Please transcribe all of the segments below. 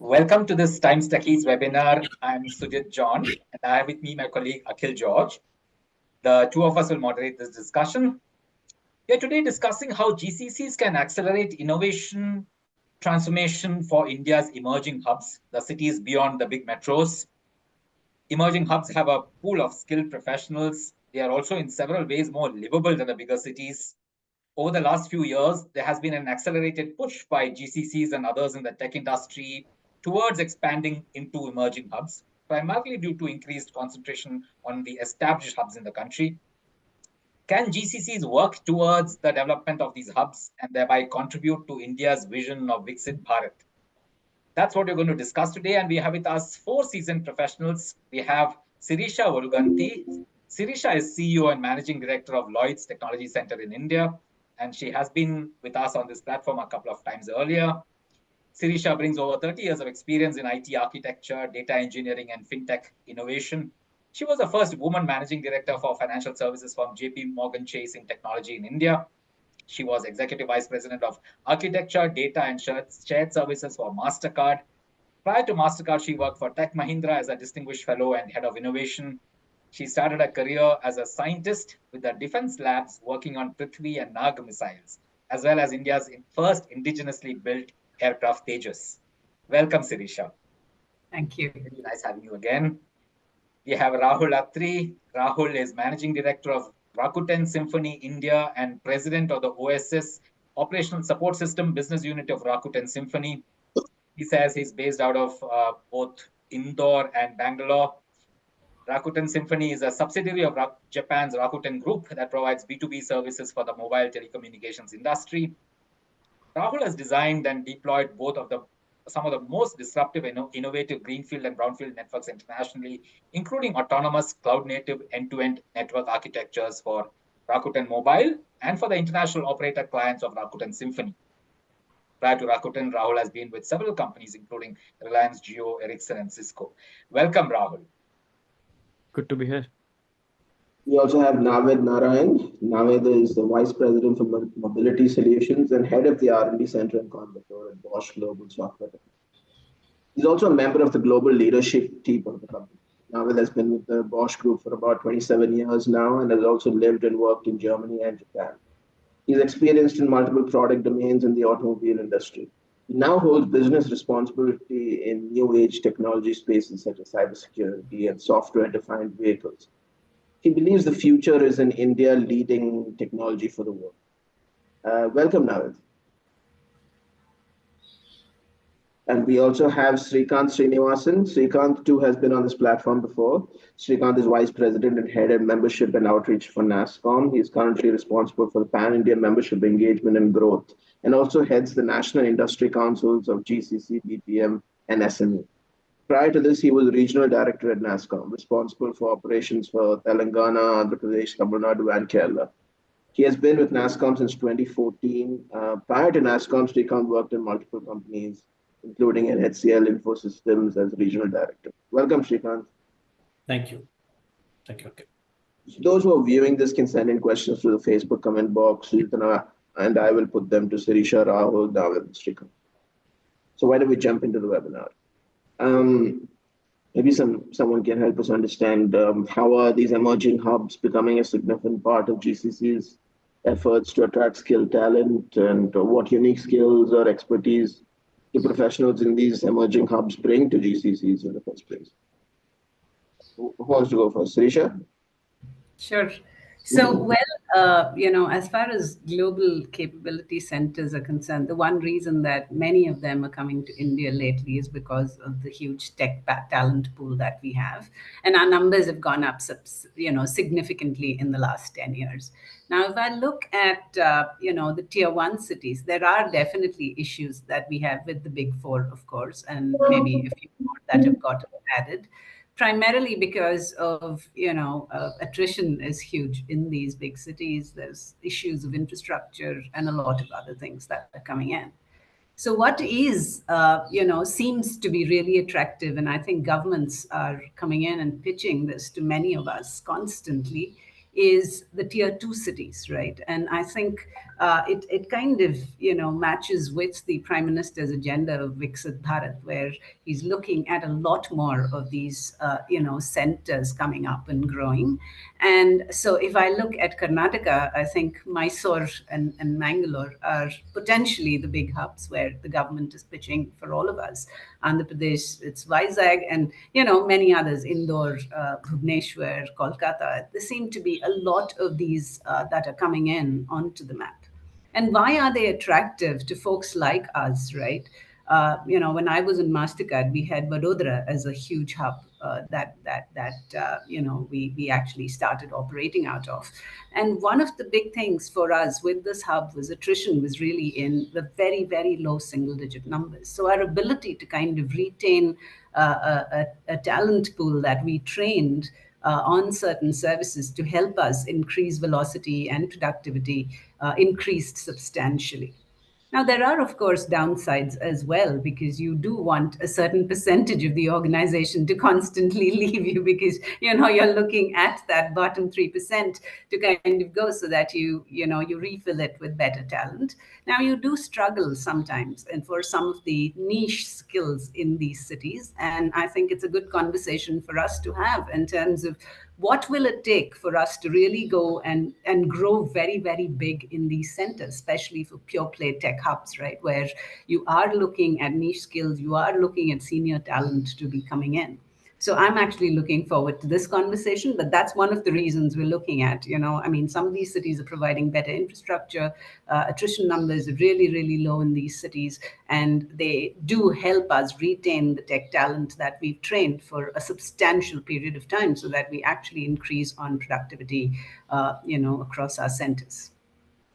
Welcome to this Times Techies webinar. I'm Sujit John, and I have with me my colleague Akhil George. The two of us will moderate this discussion. We are today discussing how GCCs can accelerate innovation transformation for India's emerging hubs, the cities beyond the big metros. Emerging hubs have a pool of skilled professionals. They are also in several ways more livable than the bigger cities. Over the last few years, there has been an accelerated push by GCCs and others in the tech industry towards expanding into emerging hubs, primarily due to increased concentration on the established hubs in the country. Can GCCs work towards the development of these hubs and thereby contribute to India's vision of Viksit Bharat? That's what we're going to discuss today. And we have with us four seasoned professionals. We have Sirisha Voruganti. Sirisha is CEO and Managing Director of Lloyds Technology Center in India, and she has been with us on this platform a couple of times earlier. Sirisha brings over 30 years of experience in IT architecture, data engineering, and fintech innovation. She was the first woman managing director for financial services firm JP Morgan Chase in technology in India. She was executive vice president of architecture, data, and shared services for MasterCard. Prior to MasterCard, she worked for Tech Mahindra as a distinguished fellow and head of innovation. She started her career as a scientist with the defense labs working on Prithvi and Nag missiles, as well as India's first indigenously built aircraft Tejas. Welcome, Sirisha. Thank you. Really nice having you again. We have Rahul Atri. Rahul is managing director of Rakuten Symphony India and president of the OSS Operational Support System Business Unit of Rakuten Symphony. He says he's based out of both Indore and Bangalore. Rakuten Symphony is a subsidiary of Japan's Rakuten Group that provides B2B services for the mobile telecommunications industry. Rahul has designed and deployed some of the most disruptive and innovative greenfield and brownfield networks internationally, including autonomous cloud-native end-to-end network architectures for Rakuten Mobile and for the international operator clients of Rakuten Symphony. Prior to Rakuten, Rahul has been with several companies, including Reliance Jio, Ericsson, and Cisco. Welcome, Rahul. Good to be here. We also have Naved Narayan. Naved is the Vice President for Mobility Solutions and Head of the R&D Center in Coimbatore at Bosch Global Software. He's also a member of the global leadership team of the company. Naved has been with the Bosch Group for about 27 years now and has also lived and worked in Germany and Japan. He's experienced in multiple product domains in the automobile industry. He now holds business responsibility in new age technology spaces such as cybersecurity and software-defined vehicles. He believes the future is in India leading technology for the world. Welcome, Naved. And we also have Srikanth Srinivasan. Srikanth too has been on this platform before. Srikanth is Vice President and Head of Membership and Outreach for nasscom. He is currently responsible for the Pan-India membership engagement and growth, and also heads the National Industry Councils of GCC, BPM, and SME. Prior to this, he was Regional Director at nasscom, responsible for operations for Telangana, Andhra Pradesh, Tamil Nadu, and Kerala. He has been with nasscom since 2014. Prior to nasscom, Srikanth worked in multiple companies, including in HCL Infosystems as Regional Director. Welcome, Srikanth. Thank you. Thank you. Okay. Those who are viewing this can send in questions to the Facebook comment box, and I will put them to Sirisha, Rahul, Naved, and Srikanth. So why don't we jump into the webinar? Maybe someone can help us understand how are these emerging hubs becoming a significant part of GCC's efforts to attract skilled talent, and what unique skills or expertise do professionals in these emerging hubs bring to GCCs in the first place? Who wants to go first? Sirisha? Sure. So, as far as global capability centers are concerned, the one reason that many of them are coming to India lately is because of the huge tech talent pool that we have. And our numbers have gone up, significantly in the last 10 years. Now, if I look at, the tier one cities, there are definitely issues that we have with the big four, of course, and maybe a few more that have gotten added. Primarily because of, attrition is huge in these big cities. There's issues of infrastructure and a lot of other things that are coming in. So what is, seems to be really attractive, and I think governments are coming in and pitching this to many of us constantly, is the tier 2 cities, right? And I think it kind of, matches with the Prime Minister's agenda of Viksit Bharat, where he's looking at a lot more of these, centers coming up and growing. And so if I look at Karnataka, I think Mysore and Mangalore are potentially the big hubs where the government is pitching for all of us. Andhra Pradesh, it's Vizag, and many others, Indore, Bhubaneswar, Kolkata. There seem to be a lot of these that are coming in onto the map. And why are they attractive to folks like us, right? When I was in Mastercard, we had Vadodara as a huge hub we actually started operating out of. And one of the big things for us with this hub was attrition was really in the very, very low single-digit numbers. So our ability to kind of retain a talent pool that we trained on certain services to help us increase velocity and productivity increased substantially. Now, there are, of course, downsides as well, because you do want a certain percentage of the organization to constantly leave you, because, you're looking at that bottom 3% to kind of go so that you refill it with better talent. Now, you do struggle sometimes and for some of the niche skills in these cities. And I think it's a good conversation for us to have in terms of what will it take for us to really go and grow very, very big in these centers, especially for pure play tech hubs, right? Where you are looking at niche skills, you are looking at senior talent to be coming in. So I'm actually looking forward to this conversation, but that's one of the reasons we're looking at, some of these cities are providing better infrastructure. Attrition numbers are really, really low in these cities, and they do help us retain the tech talent that we've trained for a substantial period of time so that we actually increase on productivity, across our centers.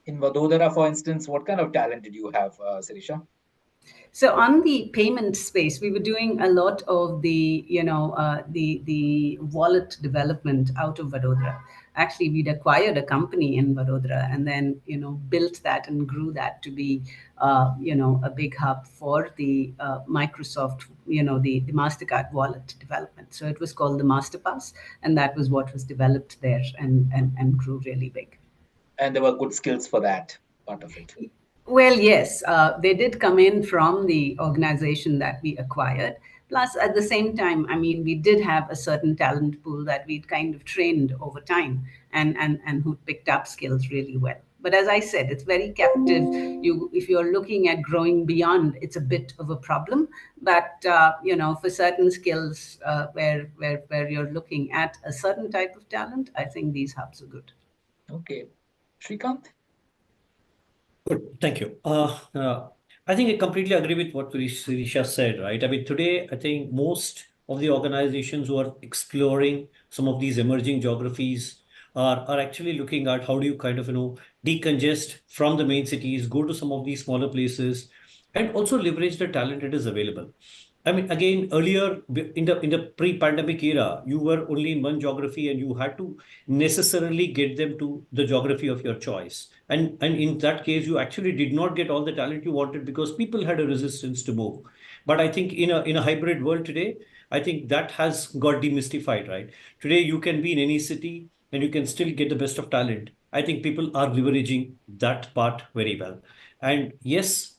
In Vadodara, for instance, what kind of talent did you have, Sirisha? So on the payment space, we were doing a lot of the, the wallet development out of Vadodara. Actually, we'd acquired a company in Vadodara and then, built that and grew that to be, a big hub for the Microsoft, the MasterCard wallet development. So it was called the MasterPass, and that was what was developed there and grew really big. And there were good skills for that part of it. Well, yes, they did come in from the organization that we acquired. Plus, at the same time, we did have a certain talent pool that we'd kind of trained over time and who picked up skills really well. But as I said, it's very captive. If you're looking at growing beyond, it's a bit of a problem. But for certain skills where you're looking at a certain type of talent, I think these hubs are good. Okay, Srikanth. Good, thank you. I think I completely agree with what Sirisha said, right? Today, I think most of the organizations who are exploring some of these emerging geographies are actually looking at how do you kind of, decongest from the main cities, go to some of these smaller places, and also leverage the talent that is available. Again, earlier in the pre-pandemic era, you were only in one geography and you had to necessarily get them to the geography of your choice. And in that case, you actually did not get all the talent you wanted because people had a resistance to move. But I think in a hybrid world today, I think that has got demystified, right? Today, you can be in any city and you can still get the best of talent. I think people are leveraging that part very well. And yes,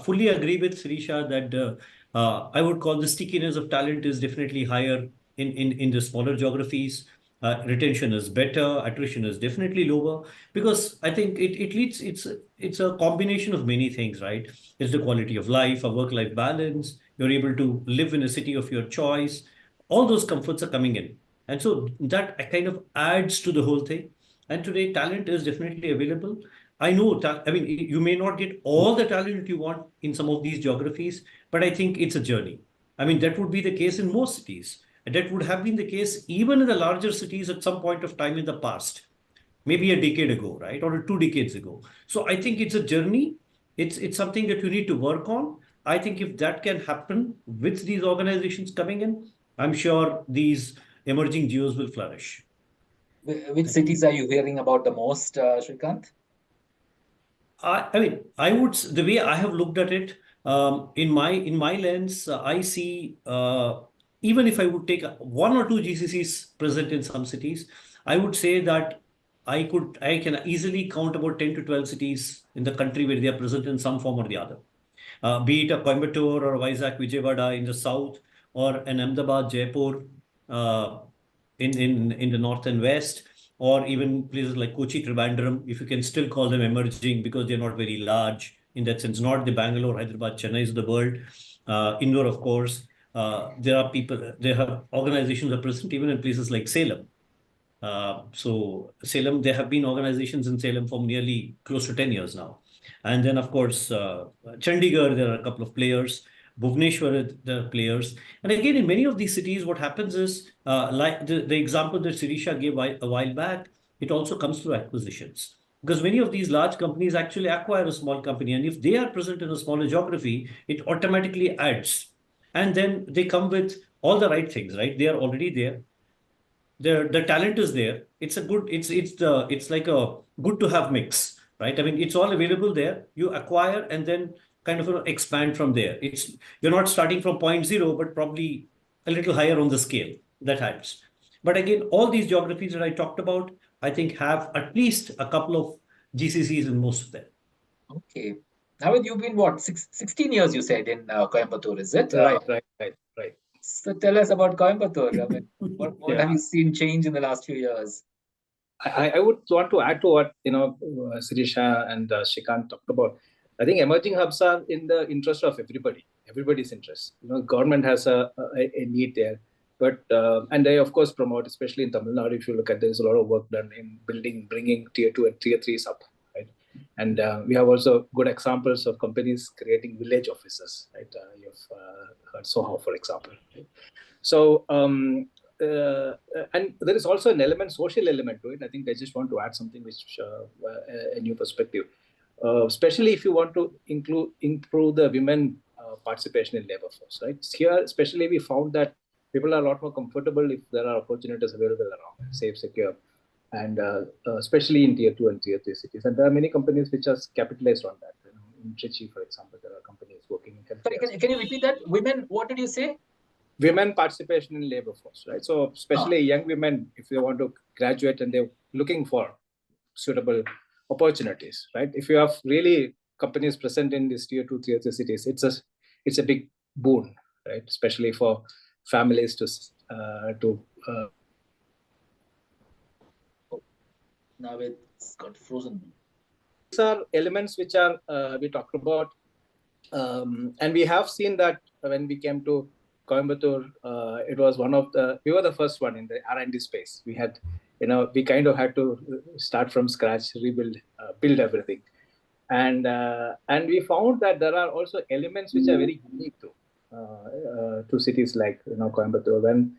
fully agree with Sirisha that I would call the stickiness of talent is definitely higher in the smaller geographies. Retention is better, attrition is definitely lower because I think it leads, it's a combination of many things, right? It's the quality of life, a work-life balance, you're able to live in a city of your choice. All those comforts are coming in. And so that kind of adds to the whole thing. And today, talent is definitely available. I know, you may not get all the talent you want in some of these geographies, but I think it's a journey. That would be the case in most cities. And that would have been the case even in the larger cities at some point of time in the past, maybe a decade ago, right? Or 2 decades ago. So I think it's a journey. It's something that you need to work on. I think if that can happen with these organizations coming in, I'm sure these emerging geos will flourish. Which cities are you hearing about the most, Srikanth? I would, the way I have looked at it, in my lens, I see, even if I would take 1 or 2 GCCs present in some cities, I would say that I can easily count about 10 to 12 cities in the country where they are present in some form or the other. Be it a Coimbatore or Vizag, Vijayawada in the south, or an Ahmedabad, Jaipur in the north and west, or even places like Kochi, Trivandrum, if you can still call them emerging because they're not very large in that sense, not the Bangalore, Hyderabad, Chennai of the world. Indore, of course. There have organizations are present even in places like Salem. So Salem, there have been organizations in Salem for nearly close to 10 years now. And then, of course, Chandigarh, there are a couple of players. Bhubaneswar, there are players. And again, in many of these cities, what happens is, like the example that Sirisha gave a while back, it also comes through acquisitions. Because many of these large companies actually acquire a small company. And if they are present in a smaller geography, it automatically adds. And then they come with all the right things, right? They are already there. The talent is there. It's like a good to have mix, right? I mean, it's all available there. You acquire and then kind of expand from there. You're not starting from point zero, but probably a little higher on the scale. That helps. But again, all these geographies that I talked about, I think have at least a couple of GCCs in most of them. Okay. Naved, you've been what, 16 years you said in Coimbatore, is it? Right. So tell us about Coimbatore. I mean, what have you seen change in the last few years? I would want to add to what Sirisha and Srikant talked about. I think emerging hubs are in the interest of everybody's interest. Government has a need there, but and they of course promote, especially in Tamil Nadu. If you look at, there's a lot of work done in bringing tier 2 and tier 3s up, right? And we have also good examples of companies creating village offices, right? You've heard Soho, for example. Right? So. And there is also an social element to it. I think I just want to add something which a new perspective, especially if you want to improve the women participation in labor force. Right here, especially we found that people are a lot more comfortable if there are opportunities available around, safe, secure, and especially in tier 2 and tier 3 cities. And there are many companies which are capitalized on that. In Techies, for example, there are companies working in healthcare. Sorry, can you repeat that? Women, what did you say? Women participation in labor force, right? So especially young women, if they want to graduate and they're looking for suitable opportunities, right? If you have really companies present in these tier 2, tier 3 cities, it's a big boon, right? Especially for families Now it's got frozen. These are elements which are we talked about, and we have seen that when we came to Coimbatore, it was we were the first one in the R&D space. We had, we kind of had to start from scratch, build everything. And we found that there are also elements which are very unique to cities like, Coimbatore. When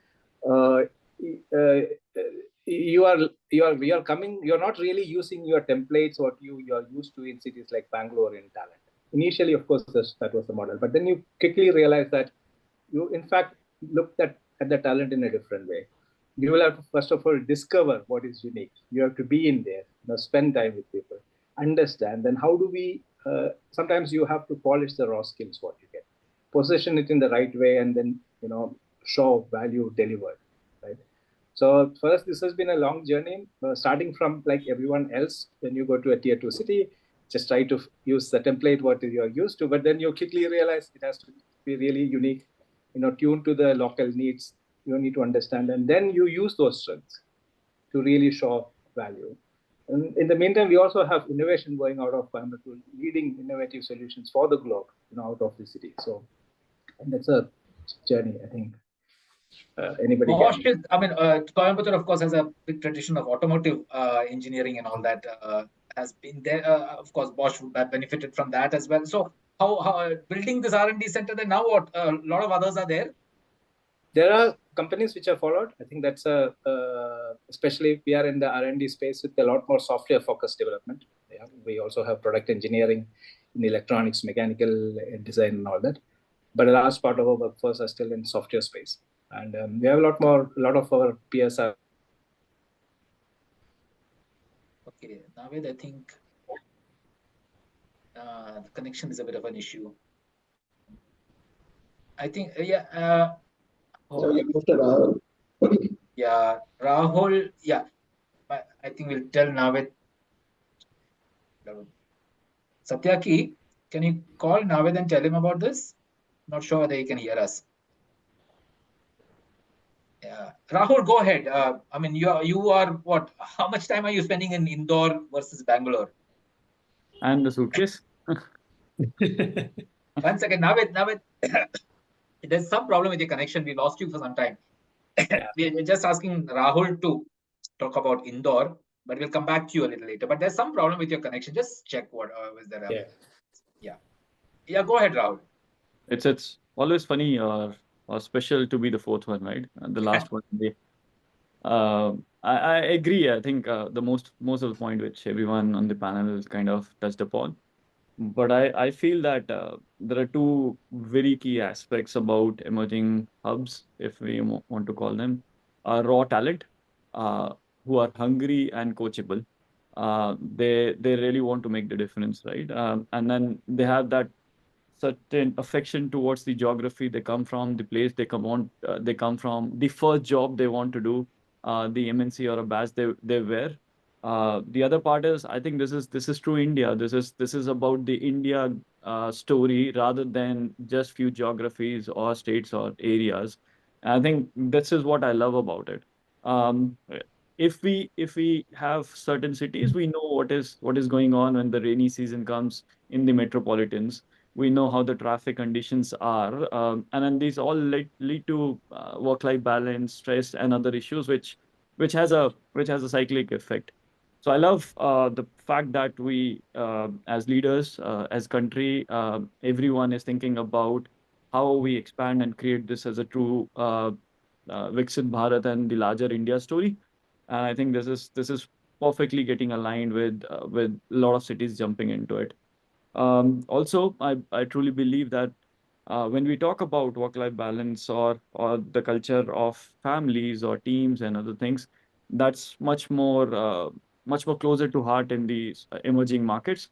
you're not really using your templates, what you are used to in cities like Bangalore in talent. Initially, of course, that was the model. But then you quickly realize that you, in fact, looked at the talent in a different way. You will have to, first of all, discover what is unique. You have to be in there, spend time with people, understand. Then how do we, sometimes you have to polish the raw skills, what you get, position it in the right way, and then, show value delivered, right? So for us, this has been a long journey, starting from like everyone else. When you go to a tier 2 city, just try to use the template what you're used to, but then you quickly realize it has to be really unique, tuned to the local needs. You need to understand, and then you use those strengths to really show value. And in the meantime, we also have innovation going out of Coimbatore, leading innovative solutions for the globe, out of the city. So, and that's a journey, I think. Anybody Bosch can. Coimbatore, of course, has a big tradition of automotive engineering and all that has been there. Of course, Bosch would have benefited from that as well. So, how building this R&D center, then now what? A lot of others are there? There are companies which have followed. I think that's especially we are in the R&D space with a lot more software-focused development. Yeah, we also have product engineering in electronics, mechanical design, and all that. But a large part of our workforce are still in software space, and we have a lot of our peers are. Okay, Naved, I think the connection is a bit of an issue. I think, So you moved to Rahul. Yeah, Rahul. Yeah, I think we'll tell Naved. Satyaki, can you call Naved and tell him about this? Not sure whether he can hear us. Yeah. Rahul, go ahead. I mean, you are what? How much time are you spending in Indore versus Bangalore? And the suitcase. 1 second, Naved. There's some problem with your connection. We lost you for some time. We're just asking Rahul to talk about Indore, but we'll come back to you a little later. But there's some problem with your connection. Just check what was there. Yeah. Go ahead, Rahul. It's always funny or special to be the fourth one, right? The last one. I agree. I think the most of the point which everyone on the panel is kind of touched upon. But I feel that there are two very key aspects about emerging hubs, if we want to call them, raw talent, who are hungry and coachable. They really want to make the difference, right? And then they have that certain affection towards the geography they come from, the place they come from, the first job they want to do, the MNC or a badge they wear. The other part is, I think this is true India. This is about the India story rather than just few geographies or states or areas. And I think this is what I love about it. Um, if we have certain cities, we know what is going on when the rainy season comes in the metropolitans. We know how the traffic conditions are, and then these all lead to work-life balance, stress, and other issues, which has a cyclic effect. So I love the fact that we, as leaders, as country, everyone is thinking about how we expand and create this as a true Viksit Bharat and the larger India story. And I think this is perfectly getting aligned with a lot of cities jumping into it. Also, I truly believe that when we talk about work-life balance or the culture of families or teams and other things, that's much more closer to heart in these emerging markets.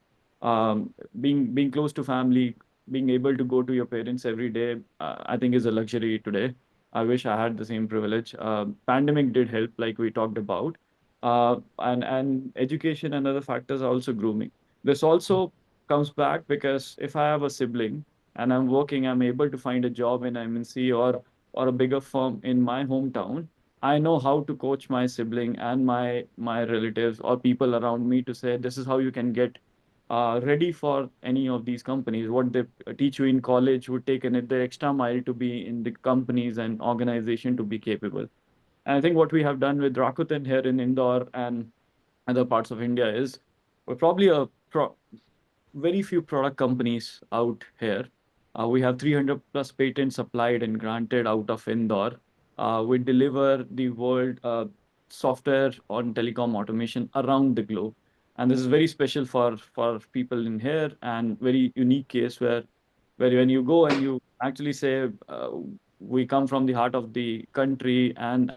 Being close to family, being able to go to your parents every day, I think is a luxury today. I wish I had the same privilege. Pandemic did help, like we talked about, and education and other factors are also grooming. This also comes back because if I have a sibling and I'm working, I'm able to find a job in MNC or a bigger firm in my hometown. I know how to coach my sibling and my relatives or people around me to say this is how you can get ready for any of these companies. What they teach you in college would take the extra mile to be in the companies and organization to be capable. And I think what we have done with Rakuten here in Indore and other parts of India is we're probably very few product companies out here. We have 300 plus patents applied and granted out of Indore. We deliver the world software on telecom automation around the globe. And this is very special for people in here and very unique case where when you go and you actually say, we come from the heart of the country and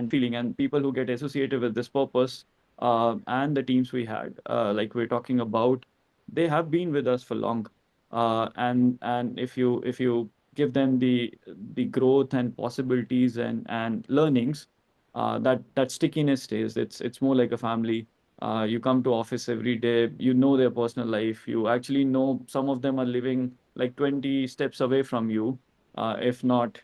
feeling and people who get associated with this purpose and the teams we had like we're talking about, they have been with us for long, and if you give them the growth and possibilities and learnings, that stickiness stays. It's more like a family. You come to office every day, you know their personal life, you actually know some of them are living like 20 steps away from you, if not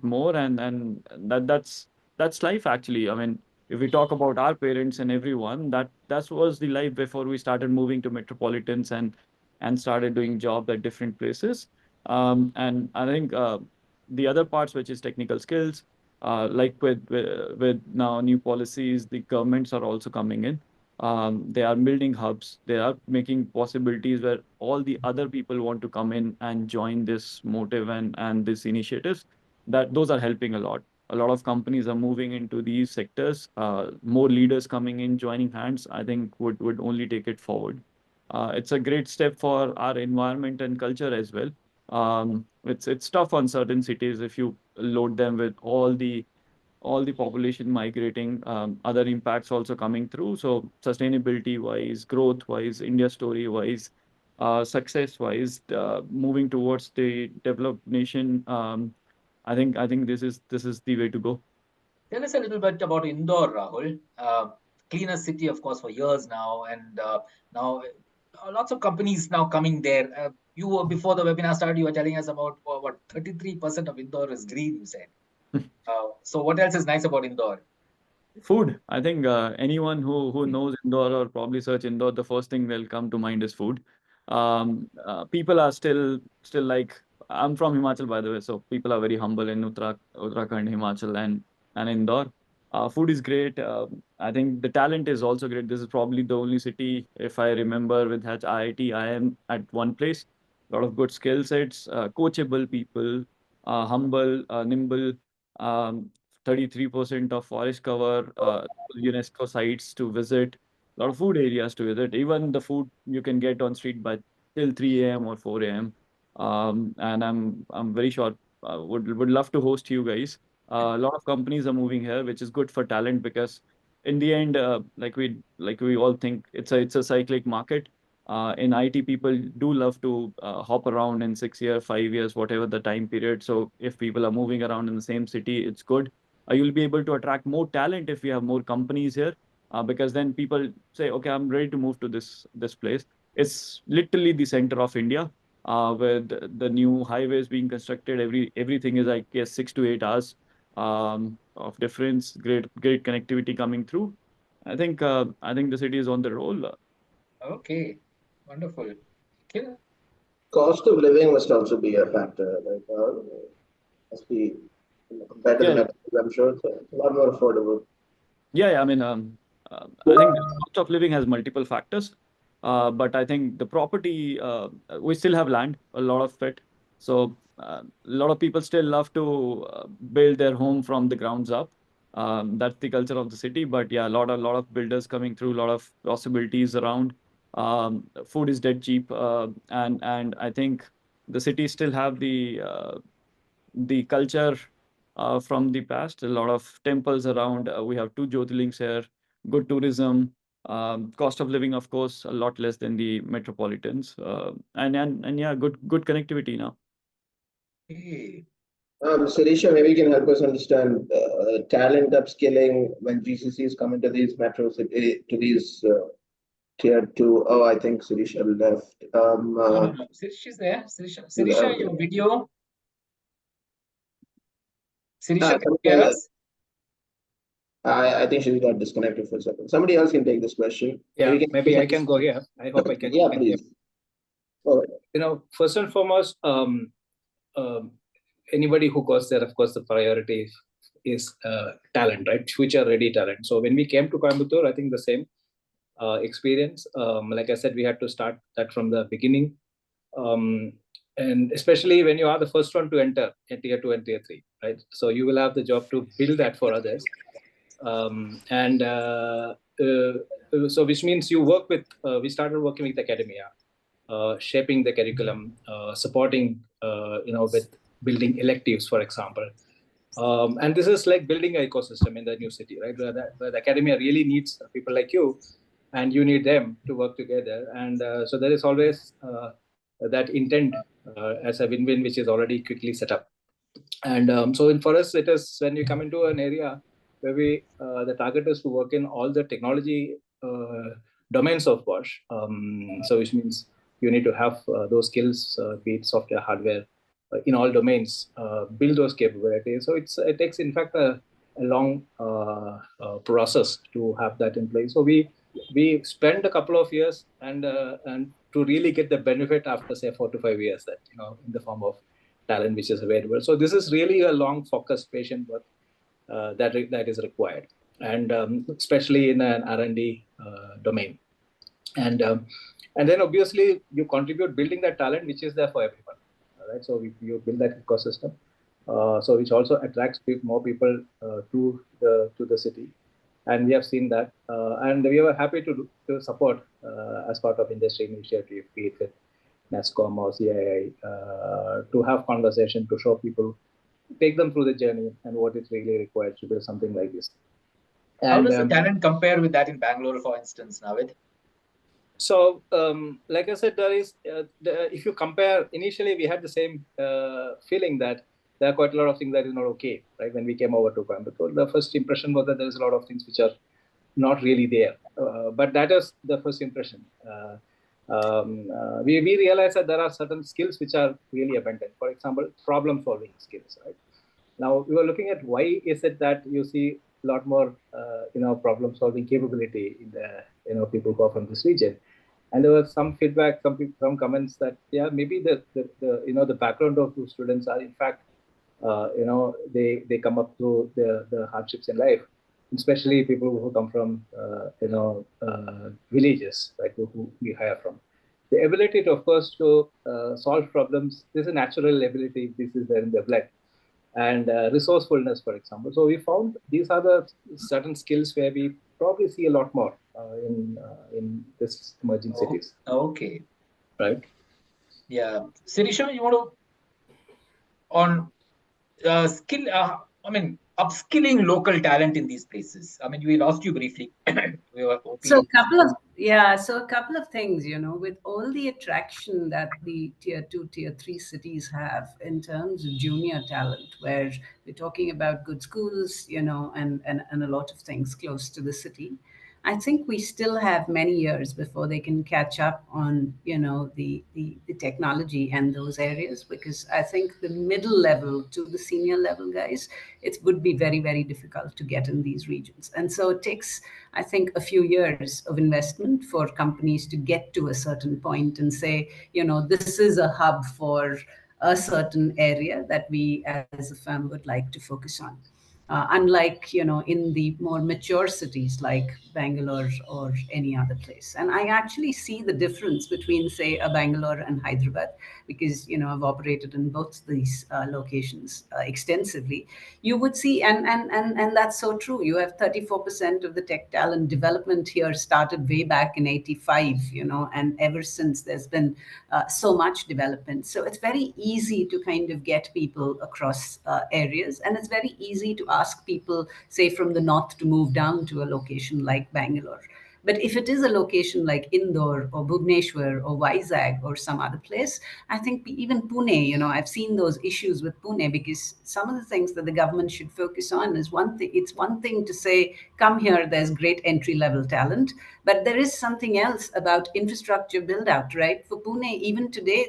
more, and that's life actually. I mean, if we talk about our parents and everyone, that was the life before we started moving to metropolitans and started doing job at different places. And I think the other parts, which is technical skills, like with now new policies, the governments are also coming in. They are building hubs. They are making possibilities where all the other people want to come in and join this motive and these initiatives. That those are helping a lot. A lot of companies are moving into these sectors. More leaders coming in, joining hands, I think would only take it forward. It's a great step for our environment and culture as well. It's tough on certain cities if you load them with all the population migrating, other impacts also coming through. So sustainability wise, growth wise, India story wise, success wise, moving towards the developed nation I think this is the way to go. Tell us a little bit about Indore, Rahul. Cleanest city, of course, for years now, and now lots of companies now coming there. You were, before the webinar started, you were telling us about what 33% of Indore is green, you said. So what else is nice about Indore? Food. I think anyone who knows Indore or probably search Indore, the first thing they'll come to mind is food. People are still like, I'm from Himachal, by the way, so people are very humble in Uttarakhand, Himachal, and Indore. Food is great. I think the talent is also great. This is probably the only city, if I remember, with has IIT, IIM at one place. A lot of good skill sets, coachable people, humble, nimble. Um, 33% of forest cover, UNESCO sites to visit, a lot of food areas to visit. Even the food you can get on street by till 3 a.m. or 4 a.m. And I'm very sure would love to host you guys. A lot of companies are moving here, which is good for talent because in the end, like we all think it's a cyclic market. In IT, people do love to hop around in 6 years, 5 years, whatever the time period. So if people are moving around in the same city, it's good. You'll be able to attract more talent if we have more companies here, because then people say, okay, I'm ready to move to this place. It's literally the center of India, with the new highways being constructed. Everything is, I guess, 6 to 8 hours of difference. Great connectivity coming through. I think the city is on the roll. Okay, wonderful. Akhil? Cost of living must also be a factor. Must be compared to the Yeah, metros, I'm sure it's a lot more affordable. yeah. I mean, I think the cost of living has multiple factors, but I think the property, we still have land, a lot of it. So a lot of people still love to build their home from the grounds up. That's the culture of the city. But yeah, a lot of builders coming through, a lot of possibilities around. Food is dead cheap, and I think the cities still have the culture from the past. A lot of temples around. We have two Jyotirlings here. Good tourism. Cost of living, of course, a lot less than the metropolitans. And yeah, good connectivity now. Okay. Sirisha, maybe you can help us understand talent upskilling when GCCs come into these metros, to these tier two. Oh, I think Sirisha left. No. She's there. Sirisha, your video. Sirisha, can you hear us? I think she got disconnected for a second. Somebody else can take this question. Yeah, maybe I can go here. I hope I can. Yeah, please. All right. First and foremost, anybody who goes there, of course, the priority is talent, right? Future-ready talent. So when we came to Coimbatore, I think the same experience. Like I said, we had to start that from the beginning. And especially when you are the first one to enter at tier 2 and tier 3, right? So you will have the job to build that for others. So which means you work with, we started working with academia, shaping the curriculum, supporting, with building electives, for example. And this is like building an ecosystem in the new city, right? Where the academia really needs people like you, and you need them to work together. And so there is always that intent as a win-win, which is already quickly set up. And so for us, it is when you come into an area where the target is to work in all the technology domains of Bosch. So which means you need to have those skills, be it software, hardware, in all domains, build those capabilities. So it takes, in fact, a long process to have that in place. So we spend a couple of years and to really get the benefit after, say, 4 to 5 years, that in the form of talent which is available. So this is really a long, focused, patient work that is required, and especially in an R&D domain. And then obviously you contribute building that talent which is there for everyone, right? So you build that ecosystem, so which also attracts more people to the city, and we have seen that, and we were happy to support as part of industry initiative, be it with nasscom or CII, to have conversation, to show people, take them through the journey and what is really required to do something like this. How does the talent compare with that in Bangalore, for instance, Naved? So, like I said, there is, if you compare, initially we had the same feeling that there are quite a lot of things that is not okay, right? When we came over to Coimbatore, the first impression was that there is a lot of things which are not really there. But that is the first impression. We realized that there are certain skills which are really abundant. For example, problem-solving skills, right? Now, we were looking at why is it that you see a lot more, problem-solving capability in the, people who are from this region. And there was some feedback, some comments that, yeah, maybe the background of those students are, in fact, they come up through the hardships in life, especially people who come from, villages, right, who we hire from. The ability to, of course, to solve problems, this is a natural ability, this is there in their blood. And resourcefulness, for example. So we found these are the certain skills where we probably see a lot more in this emerging cities. Okay. Right. Yeah. Sirisha, you want to on skill? Upskilling local talent in these places. I mean, we lost you briefly. We were hoping So a couple of things, with all the attraction that the tier 2, tier 3 cities have in terms of junior talent, where we're talking about good schools, and a lot of things close to the city. I think we still have many years before they can catch up on, the technology and those areas, because I think the middle level to the senior level guys, it would be very, very difficult to get in these regions. And so it takes, I think, a few years of investment for companies to get to a certain point and say, this is a hub for a certain area that we as a firm would like to focus on. Unlike, in the more mature cities like Bangalore or any other place. And I actually see the difference between, say, a Bangalore and Hyderabad, because, I've operated in both these locations extensively. You would see, and that's so true. You have 34% of the tech talent development here started way back in 85, and ever since there's been so much development. So it's very easy to kind of get people across areas, and it's very easy to ask people, say, from the north to move down to a location like Bangalore. But if it is a location like Indore or Bhubaneswar or Vizag or some other place, I think even Pune, I've seen those issues with Pune, because some of the things that the government should focus on is one thing. It's one thing to say, come here, there's great entry-level talent, but there is something else about infrastructure build-out, right? For Pune, even today,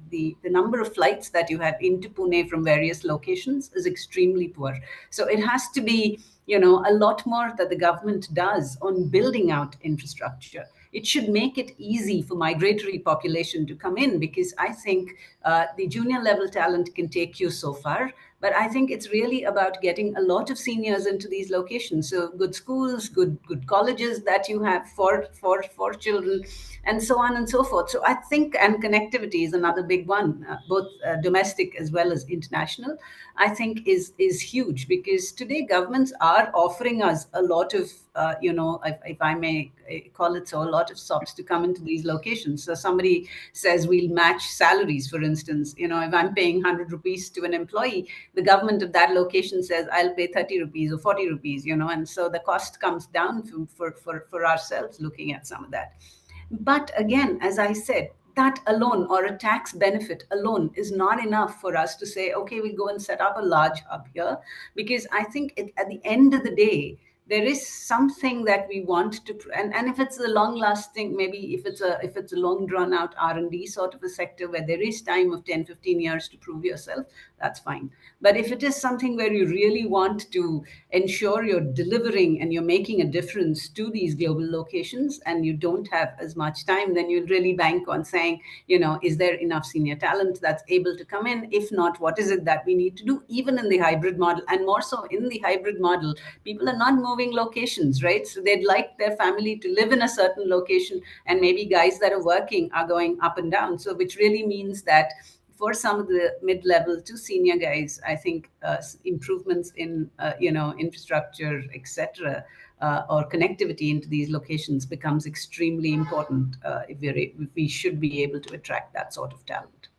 the number of flights that you have into Pune from various locations is extremely poor. So it has to be, a lot more that the government does on building out infrastructure. It should make it easy for migratory population to come in, because I think the junior level talent can take you so far. But I think it's really about getting a lot of seniors into these locations. So good schools, good colleges that you have for children, and so on and so forth. So I think, and connectivity is another big one, both domestic as well as international, I think is huge, because today governments are offering us a lot of, if I may call it so, a lot of SOPs to come into these locations. So somebody says we'll match salaries, for instance. If I'm paying 100 rupees to an employee, the government of that location says I'll pay 30 rupees or 40 rupees, and so the cost comes down for ourselves looking at some of that. But again, as I said, that alone, or a tax benefit alone, is not enough for us to say, okay, we go and set up a large hub here. Because I think at the end of the day, there is something that we want to, and if it's a long lasting, maybe if it's a long drawn out R&D sort of a sector where there is time of 10-15 years to prove yourself, that's fine. But if it is something where you really want to ensure you're delivering and you're making a difference to these global locations, and you don't have as much time, then you'll really bank on saying, is there enough senior talent that's able to come in? If not, what is it that we need to do? Even in the hybrid model, and more so in the hybrid model, people are not moving locations, right? So they'd like their family to live in a certain location, and maybe guys that are working are going up and down. So which really means that for some of the mid-level to senior guys, I think improvements in infrastructure, etc., or connectivity into these locations becomes extremely important if we should be able to attract that sort of talent.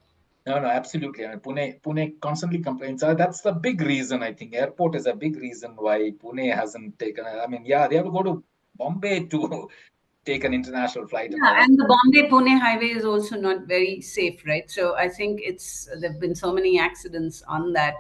No, absolutely. I mean, Pune constantly complains. That's the big reason, I think. Airport is a big reason why Pune hasn't taken. I mean, yeah, they have to go to Bombay to take an international flight and all Yeah, that. and the Bombay-Pune highway is also not very safe, right? So I think there've been so many accidents on that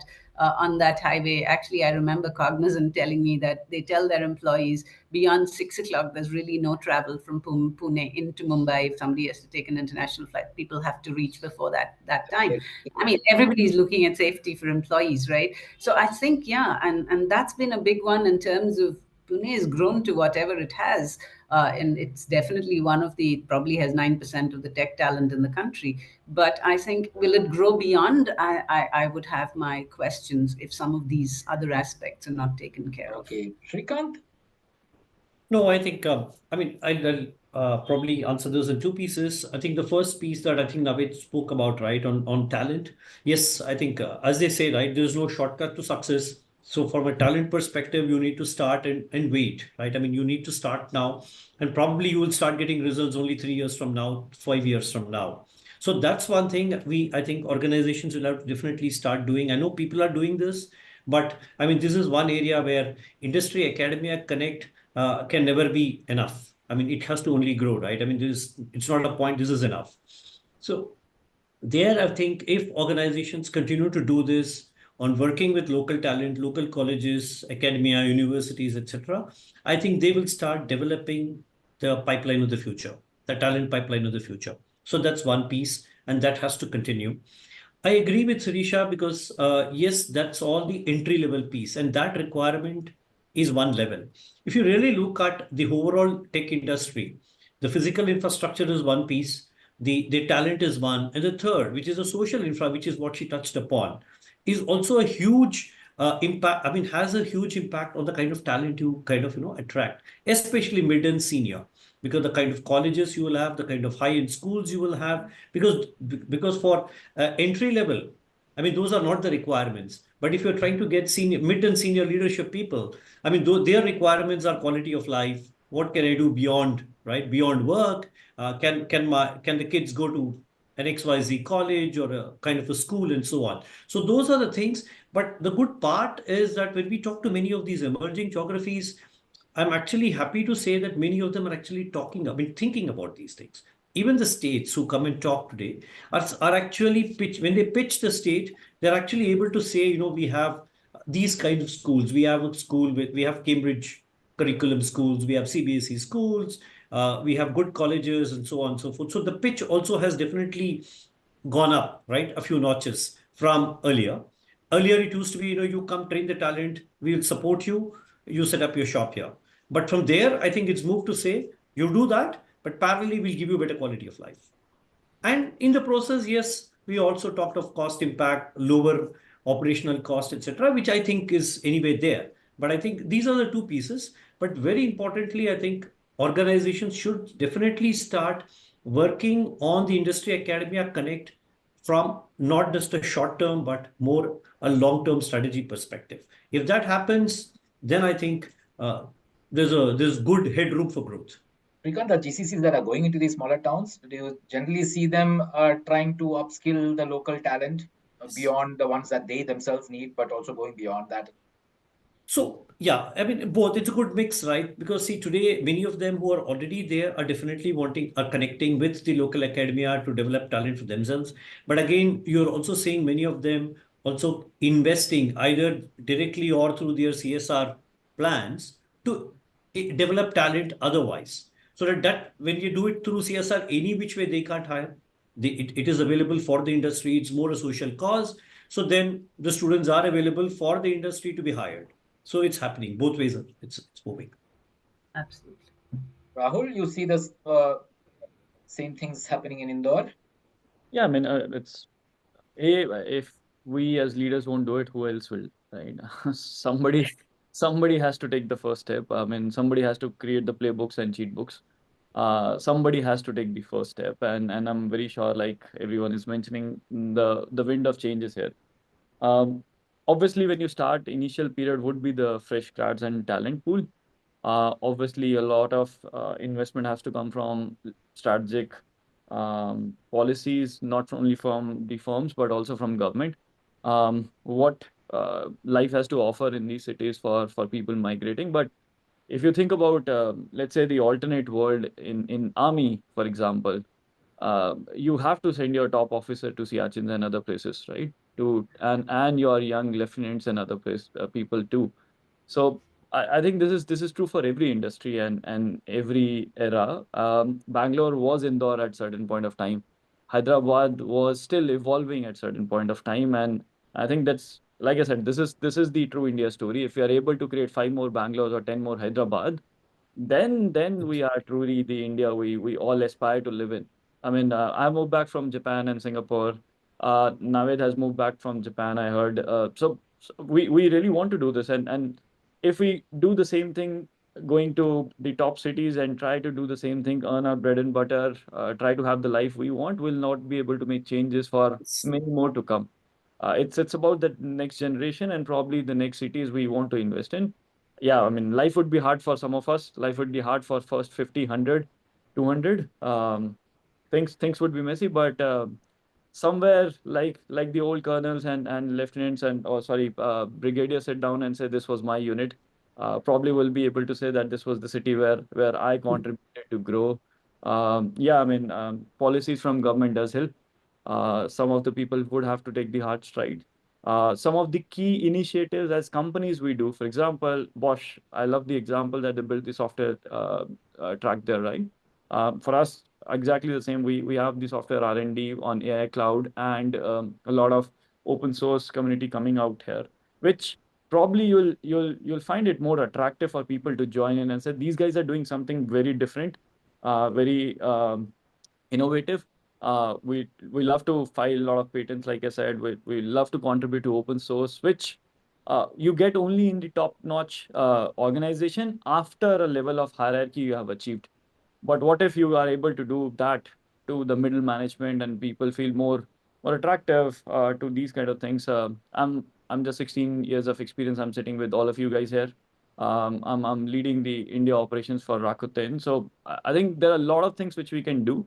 highway. Actually, I remember Cognizant telling me that they tell their employees beyond 6 o'clock, there's really no travel from Pune into Mumbai. If somebody has to take an international flight, people have to reach before that time. I mean, everybody's looking at safety for employees, right? So I think, yeah, and that's been a big one in terms of Pune has grown to whatever it has. And it's definitely one of probably has 9% of the tech talent in the country. But I think, will it grow beyond? I would have my questions if some of these other aspects are not taken care of. Okay, Srikanth? No, I think, I mean, I'll probably answer those in two pieces. I think the first piece that I think Naved spoke about, right, on talent. Yes, I think, as they say, right, there's no shortcut to success. So from a talent perspective, you need to start and wait, right? I mean, you need to start now, and probably you will start getting results only 3 years from now, 5 years from now. So that's one thing I think organizations will have to definitely start doing. I know people are doing this, but I mean, this is one area where industry academia connect can never be enough. I mean, it has to only grow, right? I mean, it's not a point, this is enough. So there, I think if organizations continue to do this on working with local talent, local colleges, academia, universities, etc., I think they will start developing the pipeline of the future, the talent pipeline of the future. So that's one piece, and that has to continue. I agree with Sirisha because yes, that's all the entry level piece, and that requirement is one level. If you really look at the overall tech industry, the physical infrastructure is one piece, the talent is one, and the third, which is a social infra, which is what she touched upon, is also a huge impact. I mean, has a huge impact on the kind of talent you kind of attract, especially mid and senior, because the kind of colleges you will have, the kind of high-end schools you will have, because for entry level, I mean, those are not the requirements. But if you're trying to get mid and senior leadership people, I mean, their requirements are quality of life. What can I do beyond, right? Beyond work? Can the kids go to an XYZ college or a kind of a school and so on? So those are the things. But the good part is that when we talk to many of these emerging geographies, I'm actually happy to say that many of them are actually thinking about these things. Even the states who come and talk today are actually when they pitch the state, they're actually able to say, we have these kind of schools. We have we have Cambridge curriculum schools, we have CBSE schools, we have good colleges and so on and so forth. So the pitch also has definitely gone up, right? A few notches from earlier. Earlier, it used to be, you come train the talent, we'll support you, you set up your shop here. But from there, I think it's moved to say, you do that, but parallelly, we'll give you better quality of life. And in the process, yes, we also talked of cost impact, lower operational cost, etc., which I think is anyway there. But I think these are the two pieces. But very importantly, I think organizations should definitely start working on the industry academia connect from not just a short term, but more a long term strategy perspective. If that happens, then I think there's good headroom for growth. Srikanth, the GCCs that are going into these smaller towns, do you generally see them trying to upskill the local talent beyond the ones that they themselves need, but also going beyond that? So yeah, I mean both. It's a good mix, right? Because see, today many of them who are already there are definitely are connecting with the local academia to develop talent for themselves. But again, you're also seeing many of them also investing either directly or through their CSR plans to develop talent otherwise. So that when you do it through CSR, any which way they can't hire, it is available for the industry. It's more a social cause. So then the students are available for the industry to be hired. So it's happening both ways. It's moving. Absolutely. Rahul, you see the same things happening in Indore? Yeah, I mean, if we as leaders won't do it, who else will, right? Somebody has to take the first step. I mean, somebody has to create the playbooks and cheat books. Somebody has to take the first step, and I'm very sure, like everyone is mentioning, the wind of change is here. Obviously, when you start, initial period would be the fresh grads and talent pool. Obviously, a lot of investment has to come from strategic policies, not only from the firms, but also from government. What life has to offer in these cities for people migrating. But if you think about, let's say, the alternate world in army, for example, you have to send your top officer to Siachen and other places, right? And your young lieutenants and other people too. So I think this is true for every industry and every era. Bangalore was Indore at certain point of time. Hyderabad was still evolving at certain point of time, and I think that's, like I said, this is the true India story. If we are able to create 5 more Bangalores or 10 more Hyderabad, then we are truly the India we all aspire to live in. I mean, I moved back from Japan and Singapore. Naved has moved back from Japan, I heard. So we really want to do this, and if we do the same thing, going to the top cities and try to do the same thing, earn our bread and butter, try to have the life we want, will not be able to make changes for many more to come. It's about the next generation and probably the next cities we want to invest in. Yeah, I mean, life would be hard for some of us. Life would be hard for first 50, 100, 200. Things would be messy, but somewhere like the old colonels and lieutenants and, oh sorry, brigadier sit down and say this was my unit. Probably will be able to say that this was the city where I contributed to grow. Yeah, I mean, policies from government does help. Some of the people would have to take the hard stride. Some of the key initiatives as companies we do, for example, Bosch, I love the example that they built the software track there, right? For us, exactly the same. We have the software R&D on AI cloud and a lot of open source community coming out here, which probably you'll find it more attractive for people to join in and say these guys are doing something very different, very innovative. We love to file a lot of patents, like I said. We love to contribute to open source, which you get only in the top-notch organization after a level of hierarchy you have achieved. But what if you are able to do that to the middle management and people feel more attractive to these kind of things? I'm just 16 years of experience. I'm sitting with all of you guys here. I'm leading the India operations for Rakuten. So I think there are a lot of things which we can do,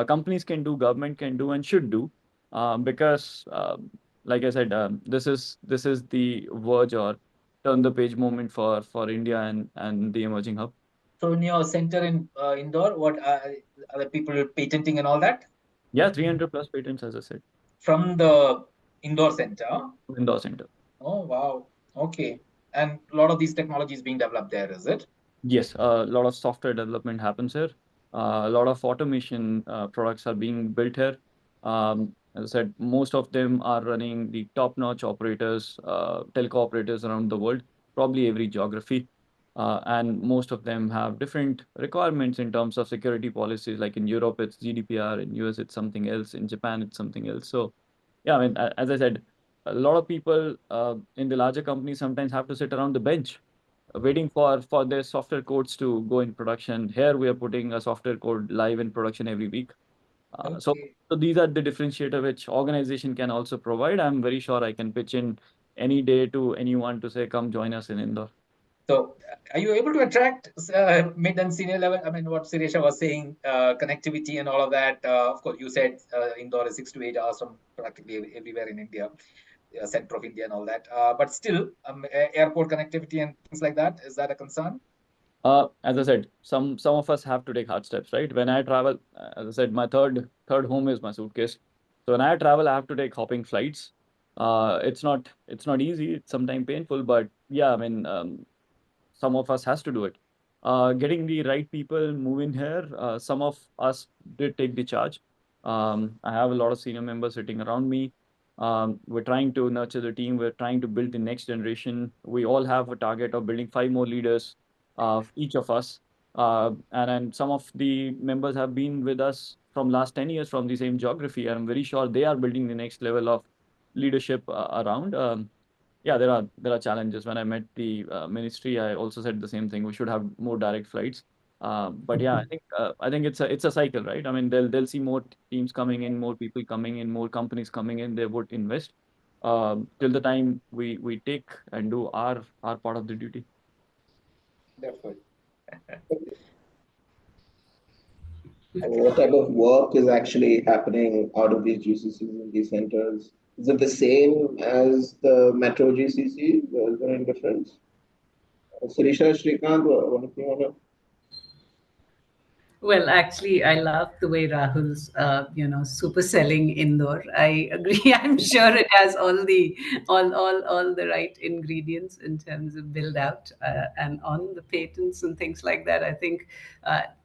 companies can do, government can do, and should do, because like I said, this is the verge or turn the page moment for India and the emerging hub. So in your center in Indore, what are the people patenting and all that? Yeah, 300 plus patents, as I said, From the Indore center. Indore center. Oh, wow. Okay. And a lot of these technologies being developed there, is it? Yes, a lot of software development happens here. A lot of automation products are being built here. As I said, most of them are running the top-notch operators, telco operators around the world, probably every geography. And most of them have different requirements in terms of security policies. Like in Europe, it's GDPR. In US, it's something else. In Japan, it's something else. So, yeah, I mean, as I said, a lot of people in the larger companies sometimes have to sit around the bench waiting for their software codes to go in production. Here we are putting a software code live in production every week. So Okay. so these are the differentiator which organization can also provide. I'm very sure I can pitch in any day to anyone to say, come join us in Indore. So are you able to attract mid and senior level? I mean, what Sirisha was saying, connectivity and all of that. Of course, you said Indore is 6 to 8 hours from practically everywhere in India, center of India and all that. But still, airport connectivity and things like that, is that a concern? As I said, some of us have to take hard steps, right? When I travel, as I said, my third home is my suitcase. So when I travel, I have to take hopping flights. It's not easy. It's sometimes painful, but yeah, I mean, some of us has to do it. Getting the right people moving here. Some of us did take the charge. I have a lot of senior members sitting around me. We're trying to nurture the team. We're trying to build the next generation. We all have a target of building 5 more leaders, each of us. And then some of the members have been with us from last 10 years from the same geography. And I'm very sure they are building the next level of leadership around. Yeah, there are challenges. When I met the ministry, I also said the same thing. We should have more direct flights. But yeah, I think it's a cycle, right? I mean, they'll see more teams coming in, more people coming in, more companies coming in. They would invest till the time we take and do our part of the duty. Wonderful. What type of work is actually happening out of these GCCs and these centers? Is it the same as the metro GCC? Is there any difference? Sirisha, Srikanth, what do you want to? Well, actually, I love the way Rahul's, super selling Indore. I agree. I'm sure it has all the right ingredients in terms of build out and on the patents and things like that. I think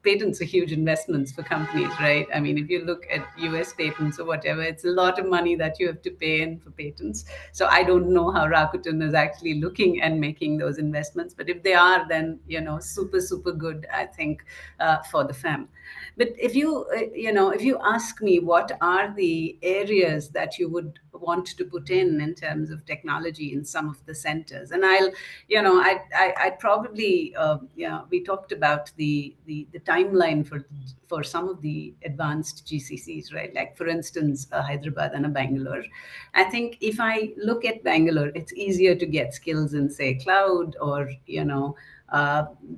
patents are huge investments for companies, right? I mean, if you look at US patents or whatever, it's a lot of money that you have to pay in for patents. So I don't know how Rakuten is actually looking and making those investments, but if they are, then super super good, I think, for the fam. But if you ask me what are the areas that you would want to put in terms of technology in some of the centers, and I'd probably we talked about the timeline for some of the advanced GCCs, right? Like for instance, Hyderabad and a Bangalore. I think if I look at Bangalore, it's easier to get skills in, say, cloud or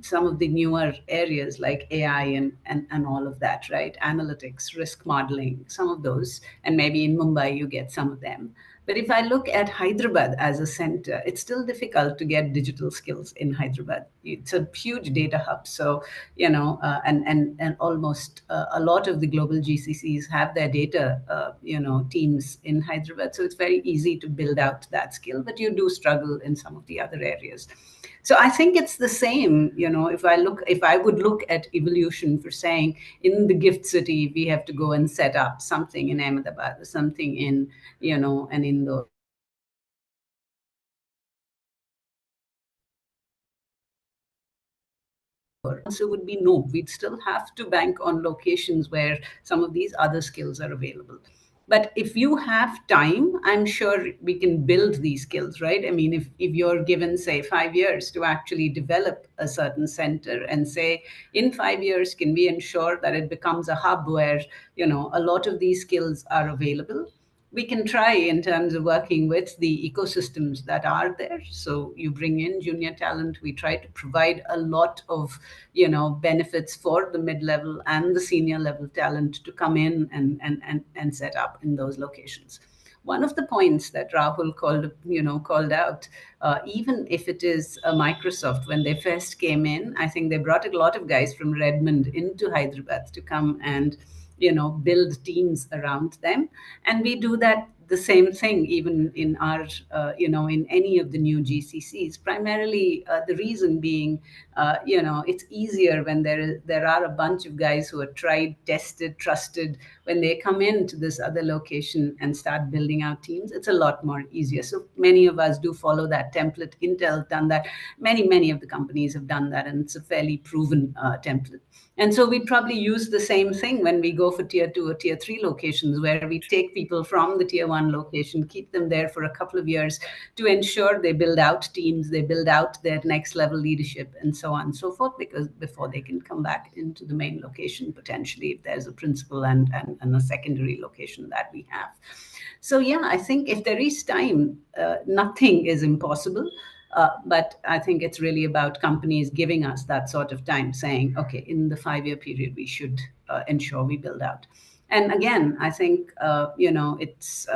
some of the newer areas like AI and all of that, right? Analytics, risk modeling, some of those, and maybe in Mumbai you get some of them. But if I look at Hyderabad as a center, it's still difficult to get digital skills in Hyderabad. It's a huge data hub. So, and almost a lot of the global GCCs have their data, teams in Hyderabad. So it's very easy to build out that skill, but you do struggle in some of the other areas. So I think it's the same, if I would look at evolution for saying in the gift city, we have to go and set up something in Ahmedabad or something in, an Indore. Answer would be no. We'd still have to bank on locations where some of these other skills are available. But if you have time, I'm sure we can build these skills, right? I mean, if you're given, say, 5 years to actually develop a certain center and say, in 5 years, can we ensure that it becomes a hub where, a lot of these skills are available? We can try in terms of working with the ecosystems that are there. So you bring in junior talent. We try to provide a lot of, benefits for the mid-level and the senior level talent to come in and set up in those locations. One of the points that Rahul called out, even if it is a Microsoft, when they first came in, I think they brought a lot of guys from Redmond into Hyderabad to come and build teams around them. And we do that the same thing even in our in any of the new GCCs, primarily the reason being it's easier when there are a bunch of guys who are tried, tested, trusted. When they come into this other location and start building out teams, it's a lot more easier. So many of us do follow that template. Intel done that, many of the companies have done that, and it's a fairly proven template. And so we'd probably use the same thing when we go for tier 2 or tier 3 locations, where we take people from the tier 1 location, keep them there for a couple of years to ensure they build out teams, they build out their next level leadership, and so on and so forth, because before they can come back into the main location, potentially, if there's a principal and a secondary location that we have. So yeah, I think if there is time, nothing is impossible. But I think it's really about companies giving us that sort of time, saying, okay, in the 5-year period, we should ensure we build out. And again, I think, it's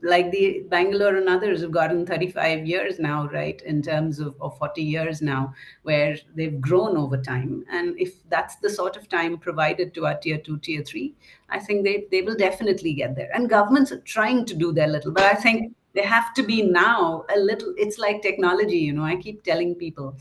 like the Bangalore and others have gotten 35 years now, right, in terms of 40 years now, where they've grown over time. And if that's the sort of time provided to our tier 2, tier 3, I think they will definitely get there. And governments are trying to do their little, but I think they have to be now a little, it's like technology, I keep telling people,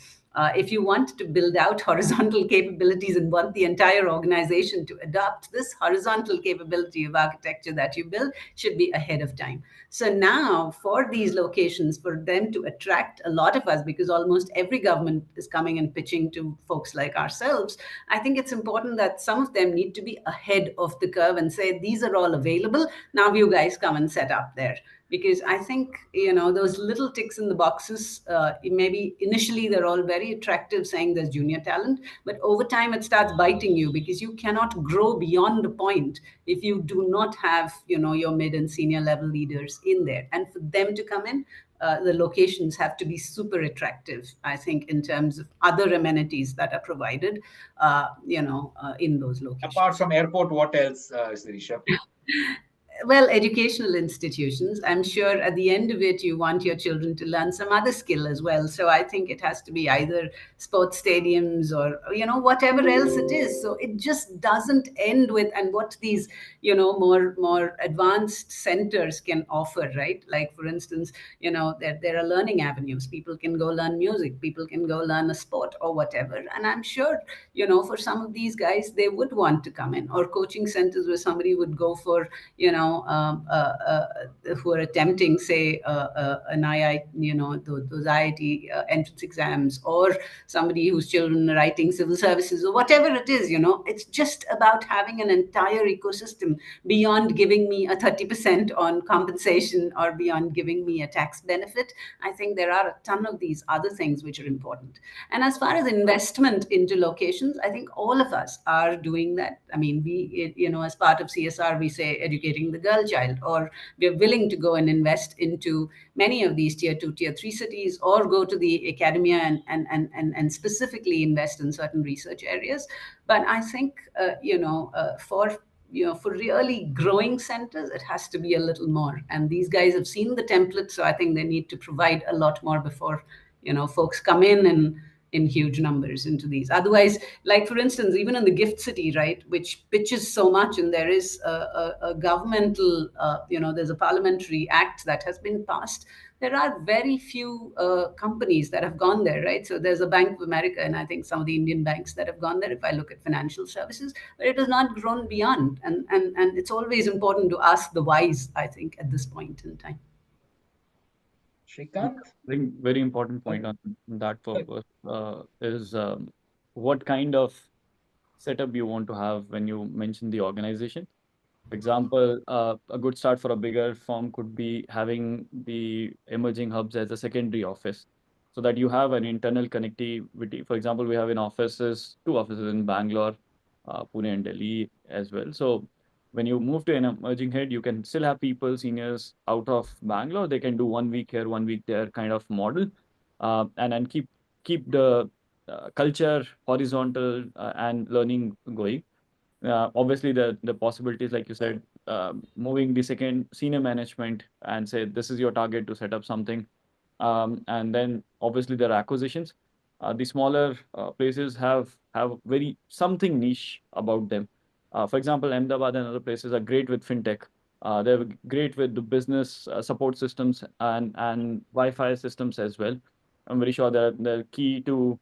if you want to build out horizontal capabilities and want the entire organization to adopt this horizontal capability of architecture that you build, should be ahead of time. So now for these locations, for them to attract a lot of us, because almost every government is coming and pitching to folks like ourselves, I think it's important that some of them need to be ahead of the curve and say, these are all available. Now you guys come and set up there. Because I think, those little ticks in the boxes, maybe initially they're all very attractive, saying there's junior talent, but over time it starts biting you, because you cannot grow beyond a point if you do not have, your mid and senior level leaders in there. And for them to come in, the locations have to be super attractive, I think, in terms of other amenities that are provided, in those locations. Apart from airport, what else, Sirisha? well, educational institutions. I'm sure at the end of it, you want your children to learn some other skill as well. So I think it has to be either sports stadiums or, whatever else it is. So it just doesn't end with, and what these, more advanced centers can offer, right? Like, for instance, there are learning avenues. People can go learn music, people can go learn a sport or whatever. And I'm sure, for some of these guys, they would want to come in, or coaching centers where somebody would go for, who are attempting, say, an II, those IIT entrance exams, or somebody whose children are writing civil services or whatever it is. It's just about having an entire ecosystem beyond giving me a 30% on compensation or beyond giving me a tax benefit. I think there are a ton of these other things which are important. And as far as investment into locations, I think all of us are doing that. I mean, as part of CSR, we say educating the girl child, or we're willing to go and invest into many of these tier 2, tier 3 cities, or go to the academia and specifically invest in certain research areas. But I think, for really growing centers, it has to be a little more. And these guys have seen the template, so I think they need to provide a lot more before, folks come in huge numbers into these. Otherwise, like, for instance, even in the gift city, right, which pitches so much, and there is a governmental, there's a parliamentary act that has been passed. There are very few companies that have gone there, right? So there's a Bank of America, and I think some of the Indian banks that have gone there, if I look at financial services, but it has not grown beyond. And it's always important to ask the whys, I think, at this point in time. Srikanth? I think very important point on that purpose is what kind of setup you want to have when you mention the organization. For example, a good start for a bigger firm could be having the emerging hubs as a secondary office, so that you have an internal connectivity. For example, we have two offices in Bangalore, Pune, and Delhi as well. So when you move to an emerging head, you can still have people, seniors out of Bangalore. They can do 1 week here, 1 week there kind of model, and keep the culture horizontal and learning going. Obviously, the possibilities, like you said, moving the second senior management and say this is your target to set up something, and then obviously there are acquisitions. The smaller places have very something niche about them. For example, Ahmedabad and other places are great with fintech. They're great with the business support systems and Wi-Fi systems as well. I'm very sure they're key to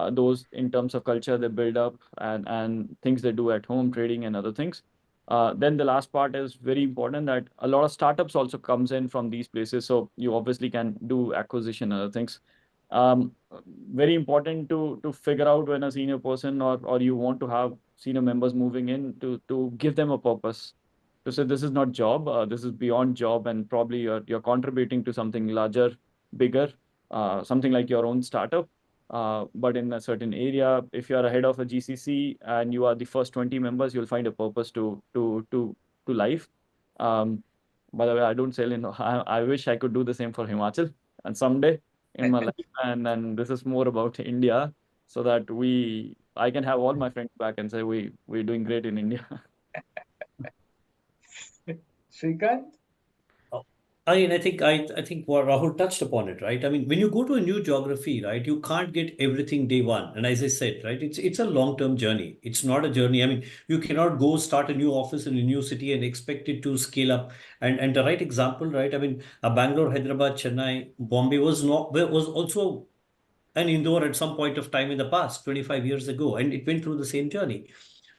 those in terms of culture they build up and things they do at home, trading and other things. Then the last part is very important, that a lot of startups also comes in from these places. So you obviously can do acquisition and other things. Very important to figure out when a senior person or you want to have senior members moving in to give them a purpose. To say this is not job, this is beyond job, and probably you're contributing to something larger, bigger, something like your own startup. But in a certain area, if you are ahead of a GCC and you are the first 20 members, you'll find a purpose to life. By the way, I don't sell in. I wish I could do the same for Himachal and someday in my life. And this is more about India, so that I can have all my friends back and say we're doing great in India. Srikanth? I think what Rahul touched upon it, right? I mean, when you go to a new geography, right, you can't get everything day one. And as I said, right, it's a long-term journey. It's not a journey. I mean, you cannot go start a new office in a new city and expect it to scale up. And the right example, right? I mean, Bangalore, Hyderabad, Chennai, Bombay was also an Indore at some point of time in the past, 25 years ago, and it went through the same journey.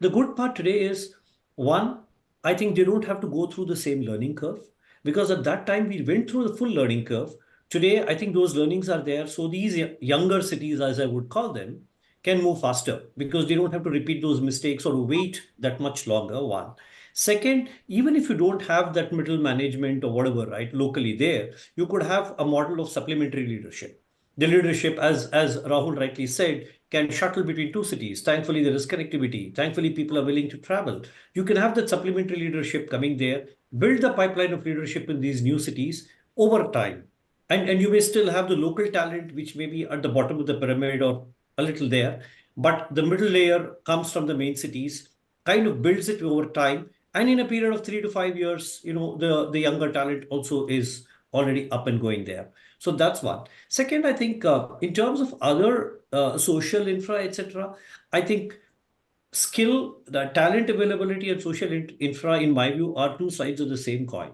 The good part today is, one, I think they don't have to go through the same learning curve, because at that time we went through the full learning curve. Today, I think those learnings are there. So these younger cities, as I would call them, can move faster because they don't have to repeat those mistakes or wait that much longer. One. Second, even if you don't have that middle management or whatever, right, locally there, you could have a model of supplementary leadership. The leadership, as Rahul rightly said, can shuttle between two cities. Thankfully, there is connectivity. Thankfully, people are willing to travel. You can have that supplementary leadership coming there, build the pipeline of leadership in these new cities over time. And you may still have the local talent, which may be at the bottom of the pyramid or a little there. But the middle layer comes from the main cities, kind of builds it over time, And in a period of 3 to 5 years, the younger talent also is already up and going there. So that's one. Second, I think in terms of other social infra, etc., I think the talent availability and social infra, in my view, are two sides of the same coin.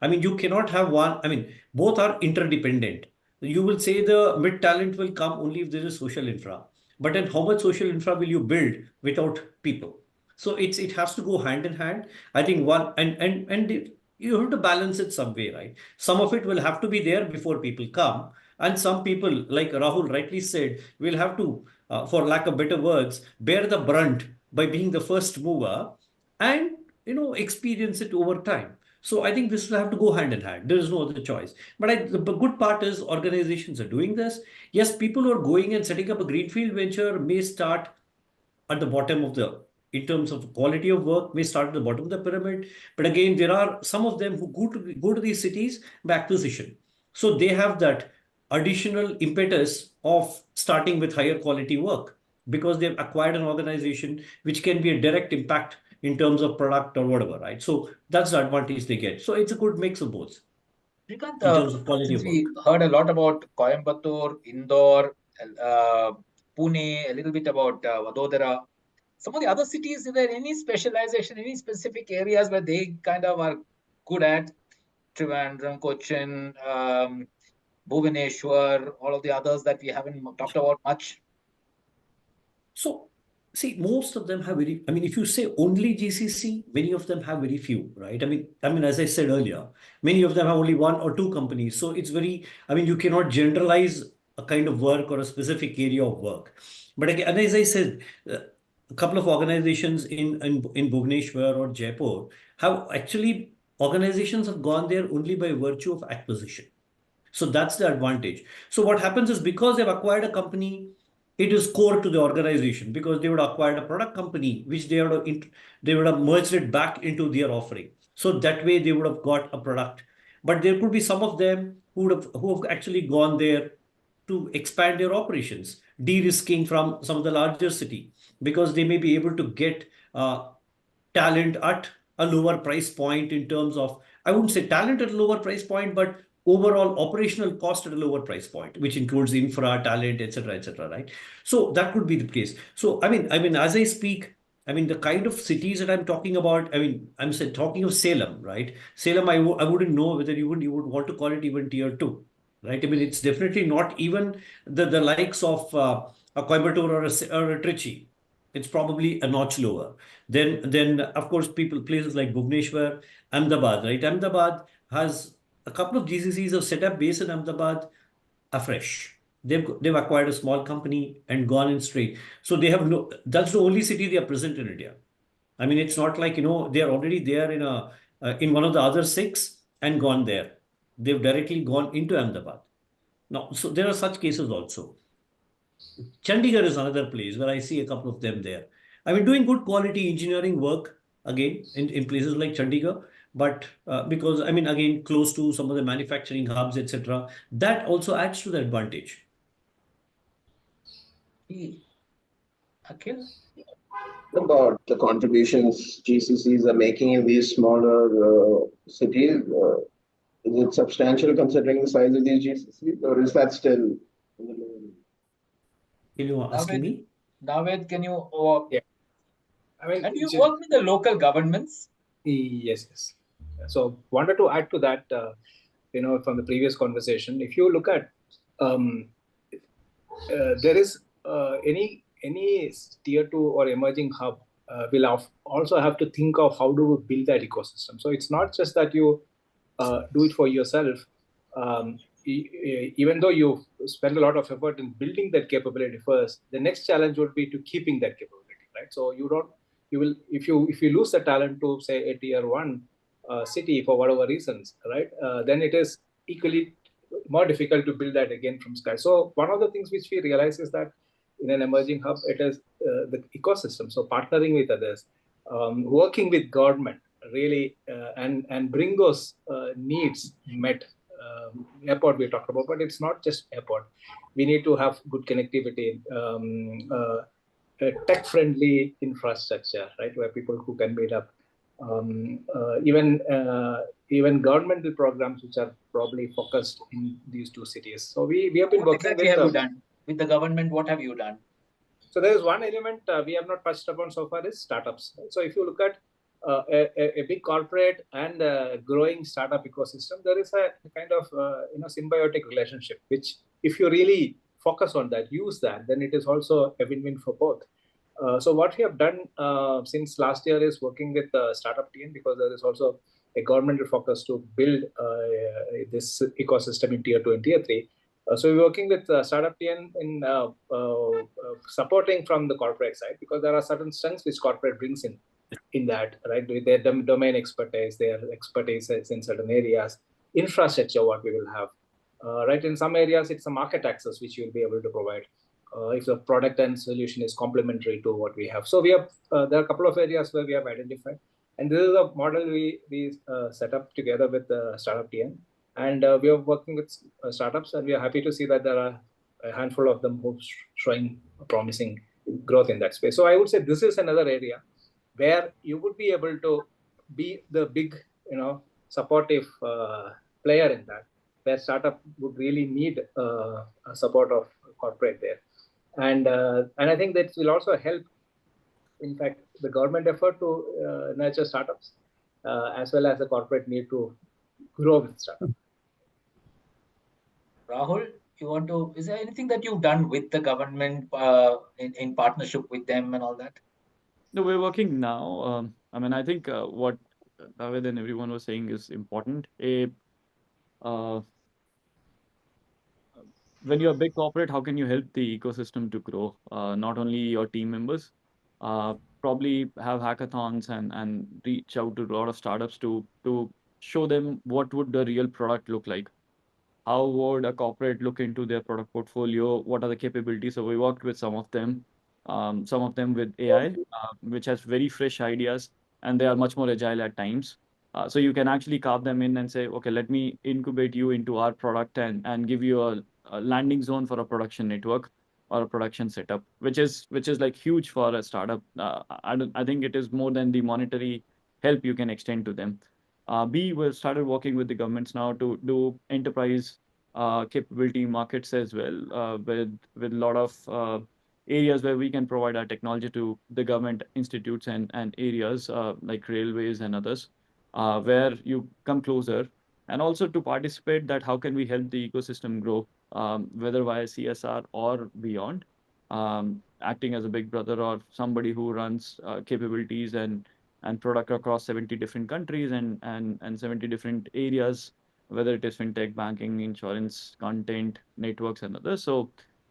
I mean, you cannot have one. I mean, both are interdependent. You will say the mid talent will come only if there is social infra. But then how much social infra will you build without people? So it has to go hand in hand. I think one and you have to balance it some way, right? Some of it will have to be there before people come. And some people, like Rahul rightly said, will have to, for lack of better words, bear the brunt by being the first mover and experience it over time. So I think this will have to go hand in hand. There is no other choice. But the good part is organizations are doing this. Yes, people who are going and setting up a greenfield venture may start at the bottom of in terms of quality of work, may start at the bottom of the pyramid. But again, there are some of them who go to these cities by acquisition. So they have that additional impetus of starting with higher quality work because they've acquired an organization which can be a direct impact in terms of product or whatever, right? So that's the advantage they get. So it's a good mix of both Srikant, in terms of quality since of we work. heard a lot about Coimbatore, Indore, Pune, a little bit about Vadodara, some of the other cities, is there any specialization, any specific areas where they kind of are good at? Trivandrum, Cochin, Bhubaneswar, all of the others that we haven't talked about much. So, see, most of them have I mean, if you say only GCC, many of them have very few, right? I mean, as I said earlier, many of them have only one or two companies. So it's I mean, you cannot generalize a kind of work or a specific area of work. But again, and as I said, a couple of organizations in Bhubaneswar or Jaipur organizations have gone there only by virtue of acquisition. So that's the advantage. So what happens is because they've acquired a company, it is core to the organization because they would have acquired a product company, which they would have merged it back into their offering. So that way they would have got a product. But there could be some of them who have actually gone there to expand their operations, de-risking from some of the larger city because they may be able to get talent at a lower price point in terms of, I wouldn't say talent at a lower price point, but overall operational cost at a lower price point, which includes infra, talent, etc., right? So that could be the case. So I mean, as I speak, I mean, the kind of cities that I'm talking about, I mean, talking of Salem, right? Salem, I wouldn't know whether you would want to call it even tier two, right? I mean, it's definitely not even the likes of a Coimbatore or a Trichy. It's probably a notch lower. Then of course places like Bhubaneswar, Ahmedabad, right? Ahmedabad has a couple of GCCs have set up base in Ahmedabad afresh. They've acquired a small company and gone in straight. So they have that's the only city they are present in India. I mean, it's not like they are already there in one of the other six and gone there. They've directly gone into Ahmedabad. Now, so there are such cases also. Chandigarh is another place where I see a couple of them there. I mean, doing good quality engineering work again in places like Chandigarh, but because I mean, again, close to some of the manufacturing hubs, etc., that also adds to the advantage. Akhil? About the contributions GCCs are making in these smaller cities. Is it substantial considering the size of these GCCs, or is that still in the low? Can you asking me? Naved, can you? Yeah. I mean, and you work with the local governments? Yes. So wanted to add to that, from the previous conversation. If you look at, there is any tier two or emerging hub will also have to think of how do we build that ecosystem. So it's not just that you do it for yourself. Even though you spend a lot of effort in building that capability first, the next challenge would be to keeping that capability, right? So you will if you lose the talent to say a tier one city for whatever reasons, right? Then it is equally more difficult to build that again from scratch. So one of the things which we realize is that in an emerging hub, it is the ecosystem. So partnering with others, working with government, really, and bring those needs met. Airport we talked about, but it's not just airport. We need to have good connectivity, tech-friendly infrastructure, right, where people who can meet up. even governmental programs which are probably focused in these two cities. So we have been What working exactly with have you done with the government? What have you done? So there is one element we have not touched upon so far is startups. So if you look at a big corporate and a growing startup ecosystem, there is a kind of symbiotic relationship, which if you really focus on that, use that, then it is also a win-win for both. So what we have done since last year is working with the startup team, because there is also a governmental focus to build this ecosystem in tier 2 and tier 3. So we're working with startup team in supporting from the corporate side, because there are certain strengths which corporate brings in that, right? With their domain expertise, their expertise in certain areas, infrastructure, what we will have, right? In some areas, it's a market access which you'll be able to provide. If the product and solution is complementary to what we have. So we have, there are a couple of areas where we have identified. And this is a model we set up together with the startup team. And we are working with startups, and we are happy to see that there are a handful of them who showing promising growth in that space. So I would say this is another area where you would be able to be the big, supportive player in that, where startup would really need support of corporate there. And I think that will also help, in fact, the government effort to nurture startups, as well as the corporate need to grow with startups. Rahul, is there anything that you've done with the government in partnership with them and all that? No, we're working now. I think what Naved and everyone was saying is important. When you're a big corporate, how can you help the ecosystem to grow? Not only your team members, probably have hackathons and reach out to a lot of startups to show them what would the real product look like. How would a corporate look into their product portfolio? What are the capabilities? So we worked with some of them with AI, which has very fresh ideas, and they are much more agile at times. So you can actually carve them in and say, okay, let me incubate you into our product and give you a landing zone for a production network or a production setup, which is like huge for a startup. I think it is more than the monetary help you can extend to them. We started working with the governments now to do enterprise capability markets as well, with a lot of areas where we can provide our technology to the government institutes and areas like railways and others, where you come closer, and also to participate that how can we help the ecosystem grow, whether via CSR or beyond, acting as a big brother or somebody who runs capabilities and product across 70 different countries and 70 different areas, whether it is fintech, banking, insurance, content, networks, and others. So,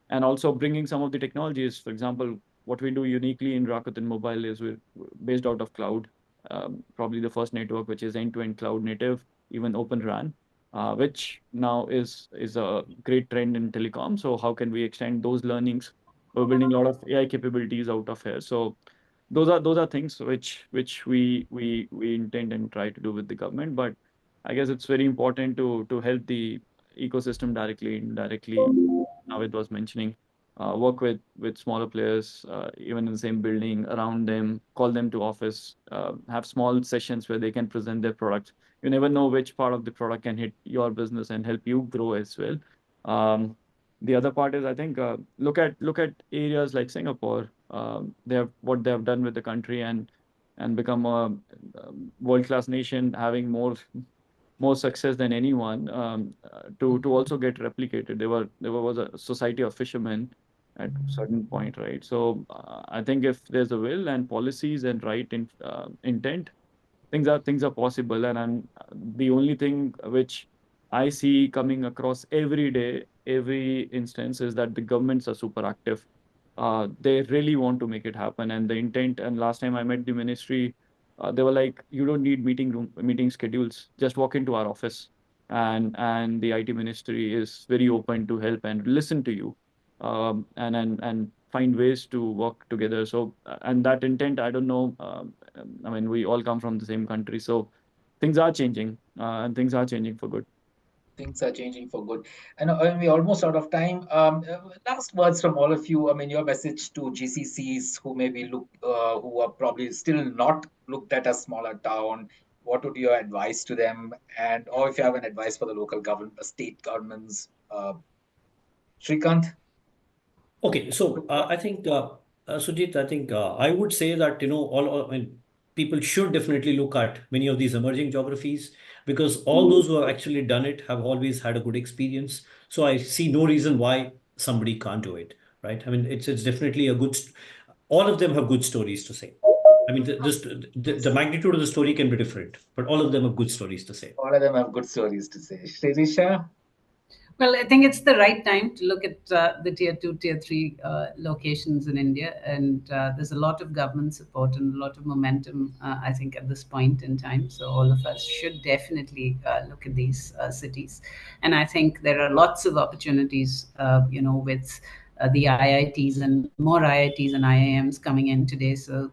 and also bringing some of the technologies. For example, what we do uniquely in Rakuten Mobile is we're based out of cloud, probably the first network which is end-to-end cloud native, even Open RAN, which now is a great trend in telecom. So how can we extend those learnings? We're building a lot of AI capabilities out of here. So those are things which we intend and try to do with the government. But I guess it's very important to help the ecosystem directly, indirectly. Naved was mentioning, work with smaller players, even in the same building, around them, call them to office, have small sessions where they can present their products. You never know which part of the product can hit your business and help you grow as well. The other part is, I think, look at areas like Singapore. What they have done with the country and become a world-class nation, having more success than anyone, to also get replicated. There was a society of fishermen at a certain point, right? So I think if there's a will and policies and intent, things are possible. And the only thing which I see coming across every day, every instance, is that the governments are super active. They really want to make it happen, and the intent. And last time I met the ministry, they were like, "You don't need meeting schedules. Just walk into our office." And the IT ministry is very open to help and listen to you, and find ways to work together. So, and that intent, I don't know. We all come from the same country, so things are changing, and things are changing for good. Things are changing for good. And we're almost out of time. Last words from all of you. I mean, your message to GCCs who maybe who are probably still not looked at as smaller town. What would your advice to them? And or if you have an advice for the local government, state governments, Srikanth. Okay, so I think Sujit, I think I would say that I mean, people should definitely look at many of these emerging geographies because all those who have actually done it have always had a good experience. So I see no reason why somebody can't do it, right? I mean, it's definitely a good. All of them have good stories to say. I mean, the magnitude of the story can be different, but all of them have good stories to say. All of them have good stories to say. Sirisha. Well, I think it's the right time to look at the tier two, tier three locations in India. And there's a lot of government support and a lot of momentum, I think, at this point in time. So all of us should definitely look at these cities. And I think there are lots of opportunities, with the IITs and more IITs and IIMs coming in today. So,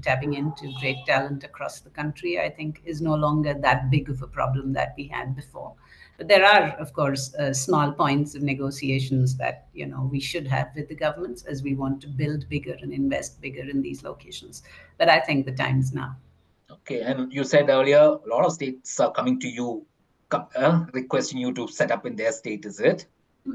tapping into great talent across the country, I think, is no longer that big of a problem that we had before. But there are, of course, small points of negotiations that we should have with the governments as we want to build bigger and invest bigger in these locations. But I think the time is now. Okay, and you said earlier a lot of states are coming to you, requesting you to set up in their state. Is it?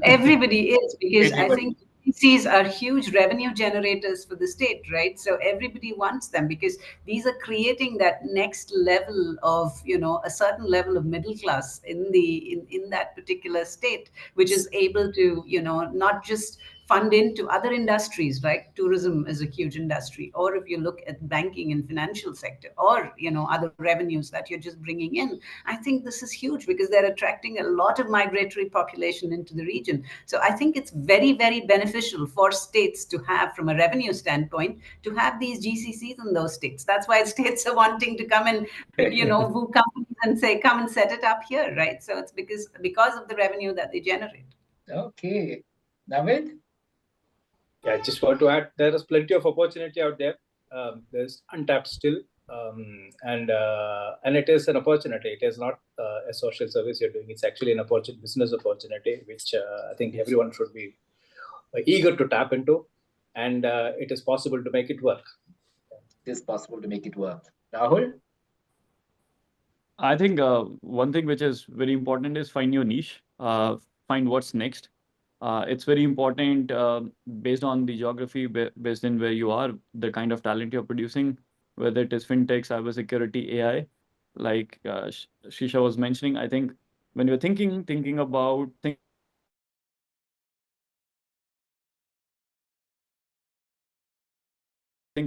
Everybody is, because I Everybody. think GCs are huge revenue generators for the state, right? So everybody wants them because these are creating that next level of, a certain level of middle class in that particular state, which is able to, not just fund into other industries, right? Tourism is a huge industry, or if you look at banking and financial sector, or other revenues that you're just bringing in. I think this is huge because they're attracting a lot of migratory population into the region. So I think it's very, very beneficial for states to have, from a revenue standpoint, to have these GCCs in those states. That's why states are wanting to come in, who come and say, come and set it up here, right? So it's because of the revenue that they generate. Okay. Naved? Yeah, I just want to add, there is plenty of opportunity out there. There's untapped still, and it is an opportunity. It is not a social service you're doing. It's actually an opportunity, business opportunity, which I think everyone should be eager to tap into, and it is possible to make it work. It is possible to make it work. Rahul? I think one thing which is very important is find your niche, find what's next. It's very important based on the geography, based in where you are, the kind of talent you're producing, whether it is fintech, cybersecurity, AI, like Shisha was mentioning. I think when you're thinking about think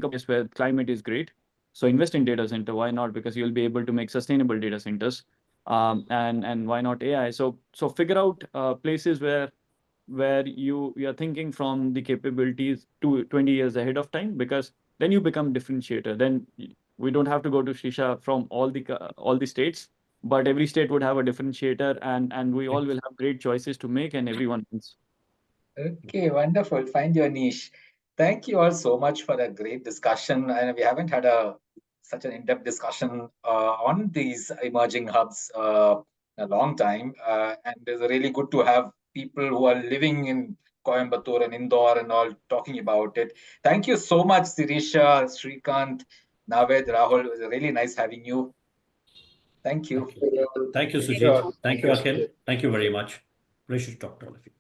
of place where climate is great. So invest in data center. Why not? Because you'll be able to make sustainable data centers. And why not AI? So figure out places where you are thinking from the capabilities to 20 years ahead of time, because then you become differentiator. Then we don't have to go to Shisha from all the states, but every state would have a differentiator, and we all will have great choices to make, and everyone wins. Okay, wonderful. Find your niche. Thank you all so much for that great discussion. And we haven't had such an in-depth discussion on these emerging hubs in a long time. And it's really good to have people who are living in Coimbatore and Indore and all talking about it. Thank you so much, Sirisha, Srikanth, Naved, Rahul. It was really nice having you. Thank you. Thank you, Sujit. Thank you, Akhil. Thank you very much. Pleasure to talk to all of you.